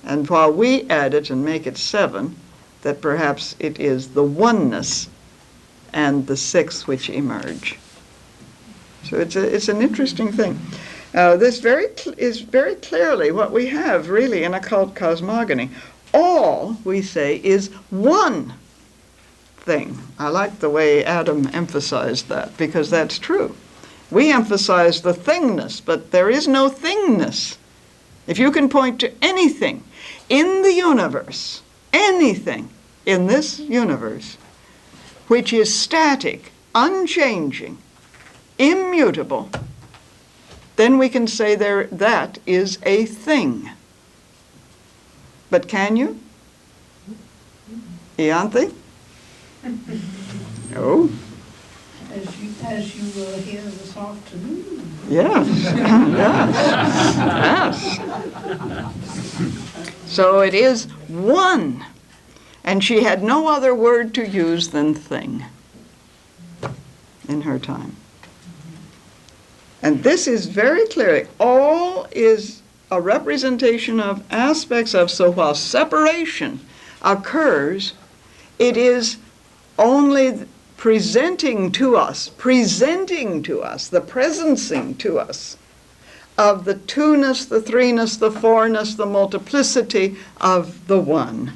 And while we add it and make it 7, that perhaps it is the oneness and the 6 which emerge. So it's an interesting thing. This is very clearly what we have really in occult cosmogony. All, we say, is one thing. I like the way Adam emphasized that, because that's true. We emphasize the thingness, but there is no thingness. If you can point to anything in the universe, anything in this universe, which is static, unchanging, immutable, then we can say that is a thing. But can you? Ianthe? No. As you will hear this afternoon. Yes, yes. So it is one. And she had no other word to use than thing in her time. And this is very clearly, all is a representation of aspects of, so while separation occurs, it is only presenting to us, the presencing to us of the two-ness, the three-ness, the four-ness, the multiplicity of the one.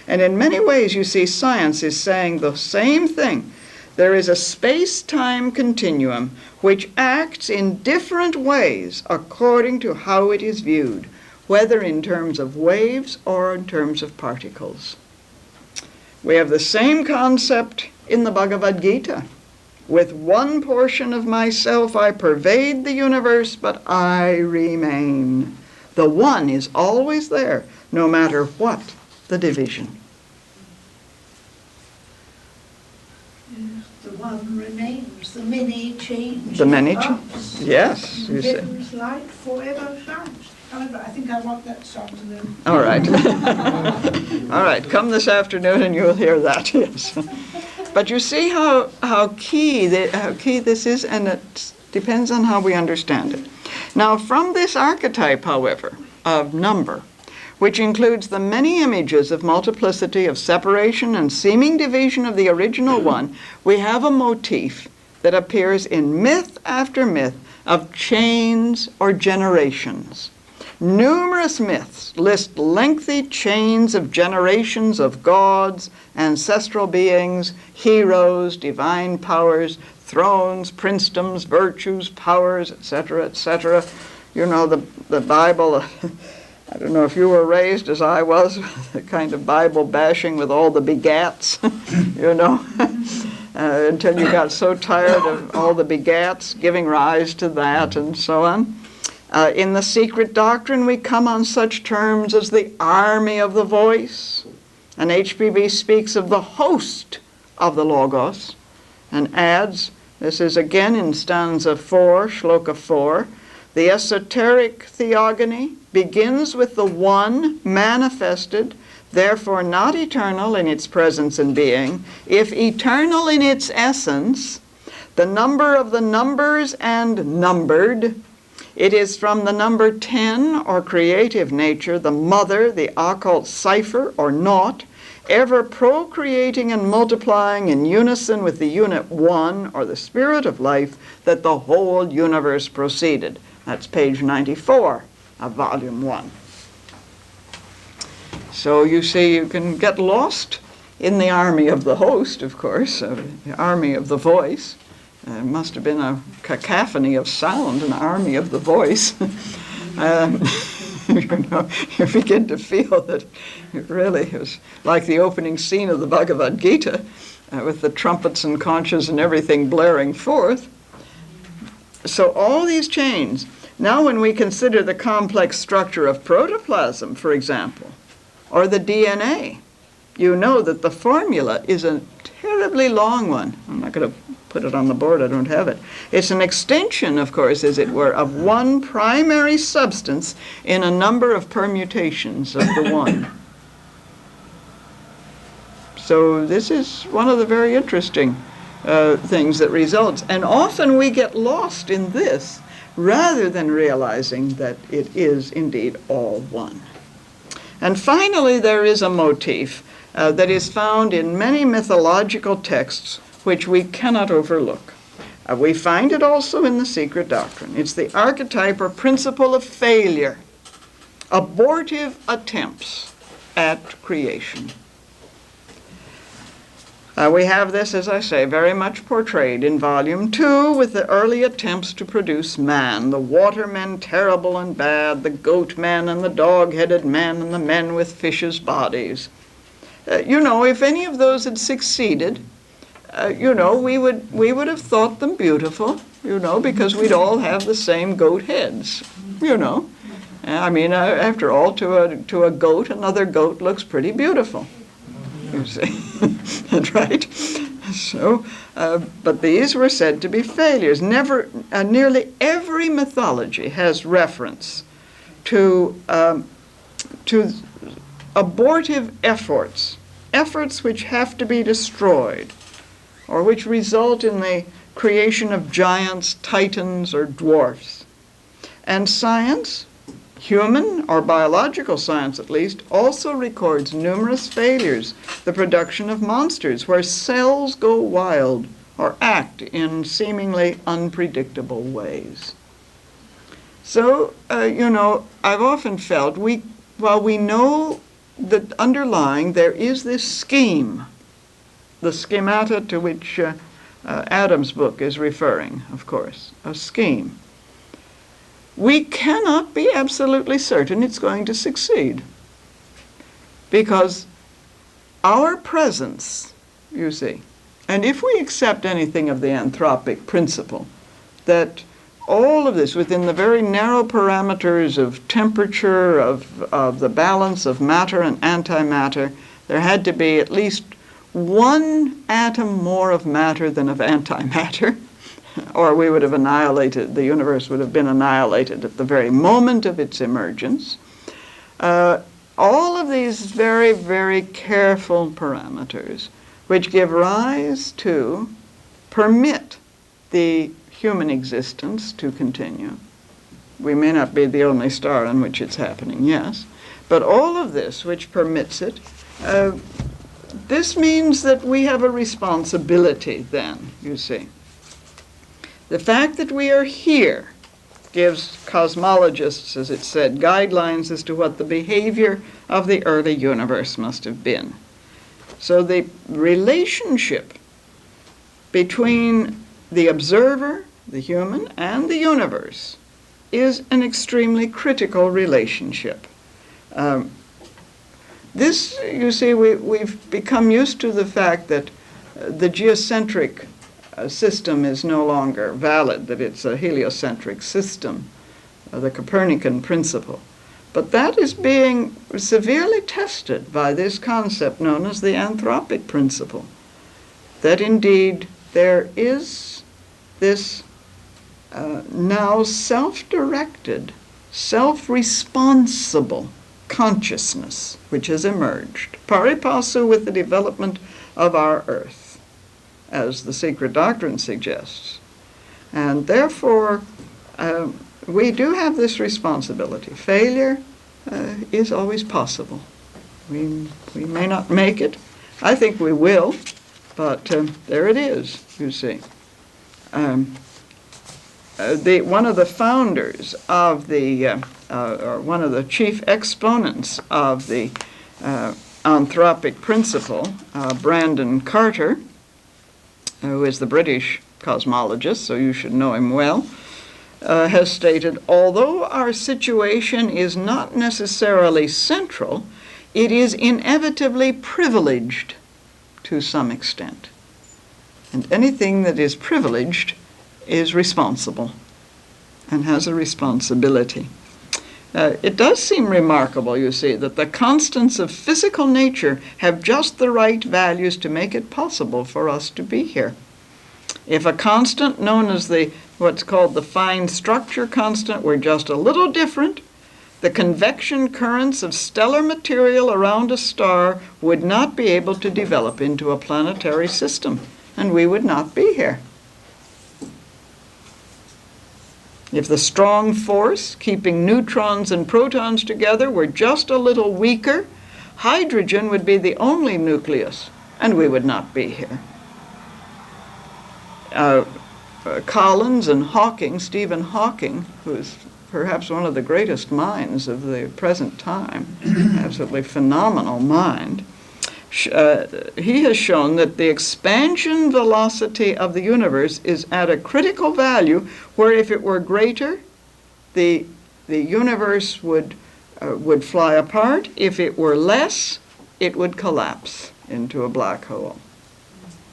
And in many ways, you see, science is saying the same thing. There is a space-time continuum which acts in different ways according to how it is viewed, whether in terms of waves or in terms of particles. We have the same concept in the Bhagavad Gita. With one portion of myself I pervade the universe, but I remain. The one is always there, no matter what the division. The one remains, the many change. The many ups. yes, you see. Heaven's light forever shines. However, I think I want that song to them. All right. All right, come this afternoon and you'll hear that, yes. But you see how key this is, and it depends on how we understand it. Now, from this archetype, however, of number, which includes the many images of multiplicity, of separation and seeming division of the original one, we have a motif that appears in myth after myth of chains or generations. Numerous myths list lengthy chains of generations of gods, ancestral beings, heroes, divine powers, thrones, princedoms, virtues, powers, etc., etc. You know, the Bible, I don't know if you were raised as I was, the kind of Bible bashing with all the begats, you know, until you got so tired of all the begats giving rise to that and so on. In the Secret Doctrine, we come on such terms as the army of the voice, and HPB speaks of the host of the Logos, and adds, this is again in stanza 4, shloka 4, the esoteric theogony begins with the one manifested, therefore not eternal in its presence and being, if eternal in its essence, the number of the numbers and numbered. It is from the number 10, or creative nature, the mother, the occult cipher, or naught, ever procreating and multiplying in unison with the unit 1, or the spirit of life, that the whole universe proceeded. That's page 94 of volume 1. So you see, you can get lost in the army of the host, of course, the army of the voice. It must have been a cacophony of sound, an army of the voice. You know, you begin to feel that it really is like the opening scene of the Bhagavad Gita. with the trumpets and conches and everything blaring forth. So all these chains. Now when we consider the complex structure of protoplasm, for example, or the DNA, you know that the formula is a terribly long one. I'm not going to put it on the board, I don't have it. It's an extension, of course, as it were, of one primary substance in a number of permutations of the one. So this is one of the very interesting things that results. And often we get lost in this rather than realizing that it is indeed all one. And finally, there is a motif that is found in many mythological texts which we cannot overlook. We find it also in the Secret Doctrine. It's the archetype or principle of failure, abortive attempts at creation. We have this, as I say, very much portrayed in Volume 2 with the early attempts to produce man, the watermen terrible and bad, the goat men and the dog-headed men and the men with fishes' bodies. If any of those had succeeded, we would have thought them beautiful, because we'd all have the same goat heads, after all, to a goat, another goat looks pretty beautiful. You see, that's right. So, but these were said to be failures. Nearly every mythology has reference to abortive efforts which have to be destroyed, or which result in the creation of giants, titans, or dwarfs. And science, human or biological science at least, also records numerous failures, the production of monsters where cells go wild or act in seemingly unpredictable ways. So, I've often felt while we know that underlying there is this scheme, the schemata to which Adam's book is referring, of course, a scheme. We cannot be absolutely certain it's going to succeed, because our presence, you see, and if we accept anything of the anthropic principle, that all of this within the very narrow parameters of temperature, of the balance of matter and antimatter, there had to be at least one atom more of matter than of antimatter, or we would have annihilated, the universe would have been annihilated at the very moment of its emergence. All of these very, very careful parameters which give rise to, permit the human existence to continue. We may not be the only star on which it's happening, yes, but all of this which permits it, this means that we have a responsibility then, you see. The fact that we are here gives cosmologists, as it said, guidelines as to what the behavior of the early universe must have been. So the relationship between the observer, the human, and the universe is an extremely critical relationship. This, you see, we've become used to the fact that the geocentric system is no longer valid, that it's a heliocentric system, the Copernican principle. But that is being severely tested by this concept known as the anthropic principle, that indeed there is this now self-directed, self-responsible consciousness which has emerged, pari passu with the development of our Earth, as the Secret Doctrine suggests. And therefore, we do have this responsibility. Failure is always possible. We may not make it. I think we will, but there it is, you see. One of the founders of the, or one of the chief exponents of the anthropic principle, Brandon Carter, who is the British cosmologist, so you should know him well, has stated, although our situation is not necessarily central, it is inevitably privileged to some extent. And anything that is privileged is responsible and has a responsibility. It does seem remarkable, you see, that the constants of physical nature have just the right values to make it possible for us to be here. If a constant known as what's called the fine structure constant were just a little different, the convection currents of stellar material around a star would not be able to develop into a planetary system, and we would not be here. If the strong force keeping neutrons and protons together were just a little weaker, hydrogen would be the only nucleus, and we would not be here. Collins and Hawking, Stephen Hawking, who is perhaps one of the greatest minds of the present time, absolutely phenomenal mind, he has shown that the expansion velocity of the universe is at a critical value where if it were greater, the universe would fly apart. If it were less, it would collapse into a black hole.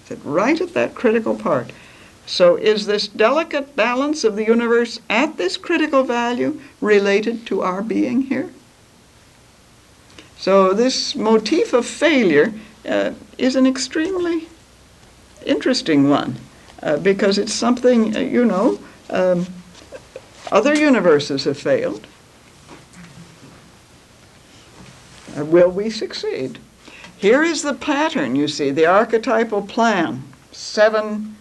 It's right at that critical part. So is this delicate balance of the universe at this critical value related to our being here? So this motif of failure is an extremely interesting one because it's something, other universes have failed. Will we succeed? Here is the pattern, you see, the archetypal plan. Seven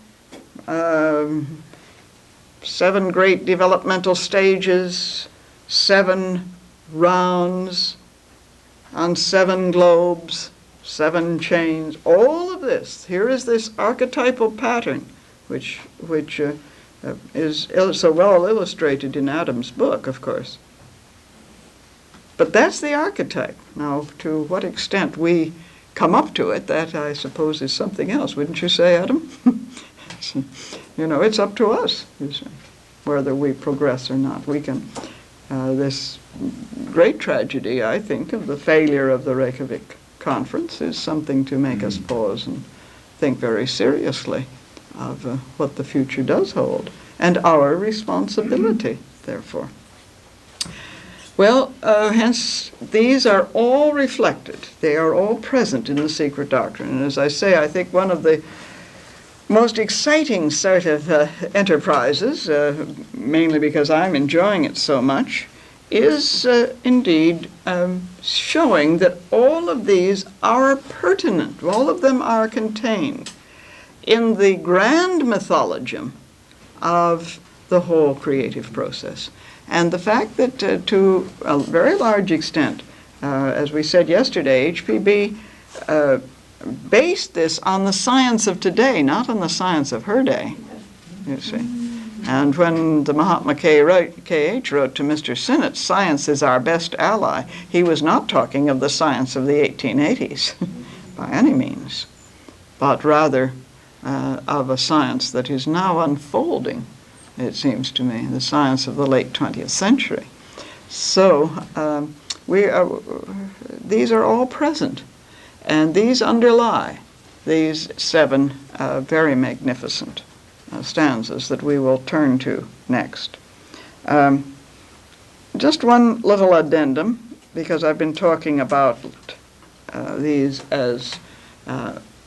great developmental stages, 7 rounds on 7 globes, 7 chains, all of this. Here is this archetypal pattern, which is so well illustrated in Adam's book, of course. But that's the archetype. Now, to what extent we come up to it, that I suppose is something else. Wouldn't you say, Adam? It's up to us, you see, whether we progress or not. We can, this great tragedy, I think, of the failure of the Reykjavik conference is something to make us pause and think very seriously of what the future does hold and our responsibility, therefore. Well, hence, these are all reflected. They are all present in the Secret Doctrine. And as I say, I think one of the most exciting sort of enterprises, mainly because I'm enjoying it so much, is indeed showing that all of these are pertinent. All of them are contained in the grand mythology of the whole creative process. And the fact that to a very large extent, as we said yesterday, HPB based this on the science of today, not on the science of her day, you see. And when the Mahatma K.H. wrote to Mr. Sinnott, "Science is our best ally," he was not talking of the science of the 1880s by any means, but rather of a science that is now unfolding, it seems to me, the science of the late 20th century. So these are all present, and these underlie these 7 very magnificent stanzas that we will turn to next. Just one little addendum, because I've been talking about these as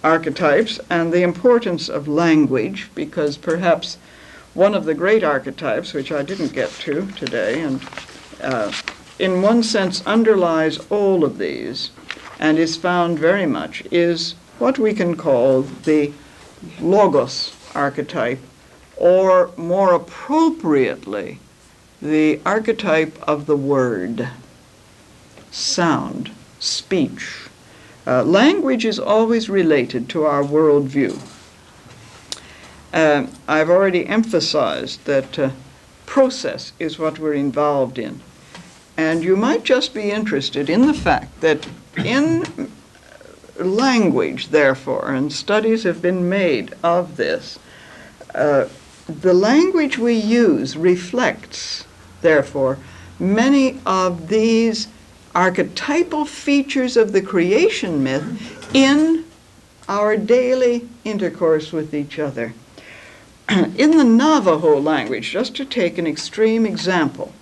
archetypes and the importance of language, because perhaps one of the great archetypes, which I didn't get to today, and in one sense underlies all of these and is found very much, is what we can call the logos archetype, or more appropriately, the archetype of the word, sound, speech. Language is always related to our worldview. I've already emphasized that process is what we're involved in. And you might just be interested in the fact that in language, therefore, and studies have been made of this, the language we use reflects, therefore, many of these archetypal features of the creation myth in our daily intercourse with each other. In the Navajo language, just to take an extreme example,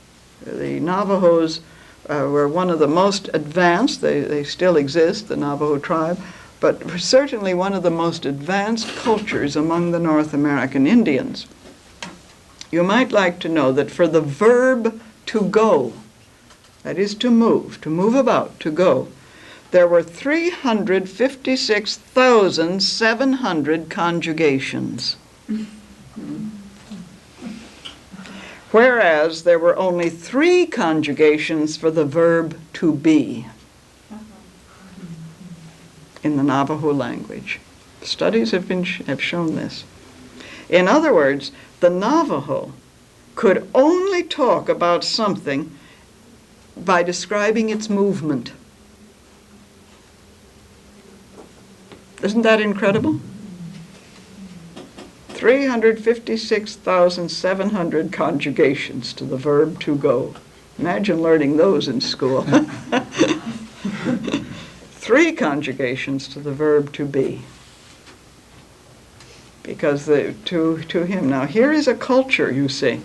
the Navajos were one of the most advanced, they still exist, the Navajo tribe, but certainly one of the most advanced cultures among the North American Indians. You might like to know that for the verb to go, that is to move about, to go, there were 356,700 conjugations. Whereas there were only 3 conjugations for the verb to be in the Navajo language. Studies have shown this. In other words, the Navajo could only talk about something by describing its movement. Isn't that incredible? 356,700 conjugations to the verb to go. Imagine learning those in school. 3 conjugations to the verb to be. Because to him. Now here is a culture, you see,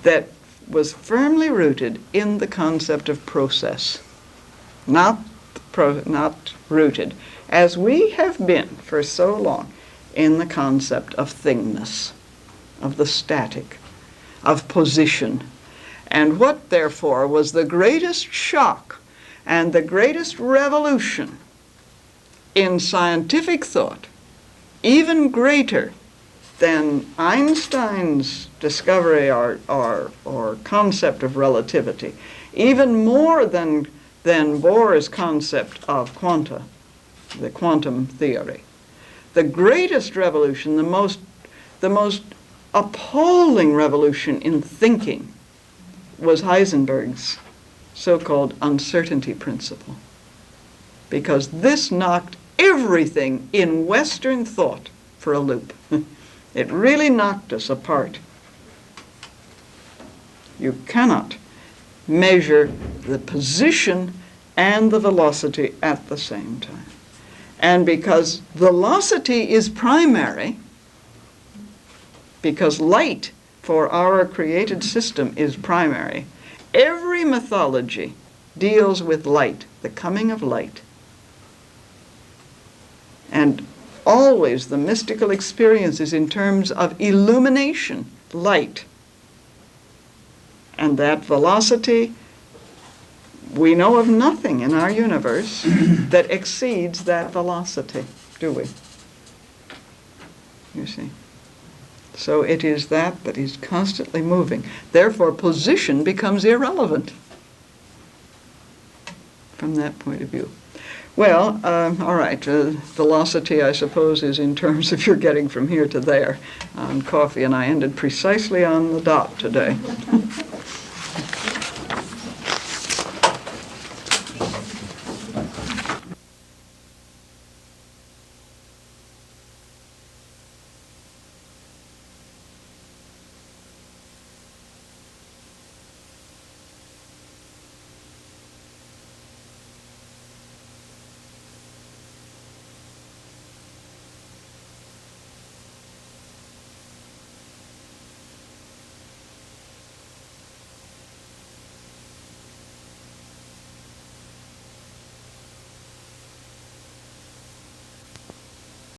that was firmly rooted in the concept of process. Not rooted, as we have been for so long, in the concept of thingness, of the static, of position. And what, therefore, was the greatest shock and the greatest revolution in scientific thought, even greater than Einstein's discovery or concept of relativity, even more than Bohr's concept of quanta, the quantum theory. The greatest revolution, the most appalling revolution in thinking was Heisenberg's so-called uncertainty principle. Because this knocked everything in Western thought for a loop. It really knocked us apart. You cannot measure the position and the velocity at the same time. And because velocity is primary, because light for our created system is primary, every mythology deals with light, the coming of light. And always the mystical experience is in terms of illumination, light. And that velocity, we know of nothing in our universe that exceeds that velocity, do we? You see. So it is that is constantly moving. Therefore, position becomes irrelevant from that point of view. Well, all right, velocity, I suppose, is in terms of you're getting from here to there on coffee, and I ended precisely on the dot today.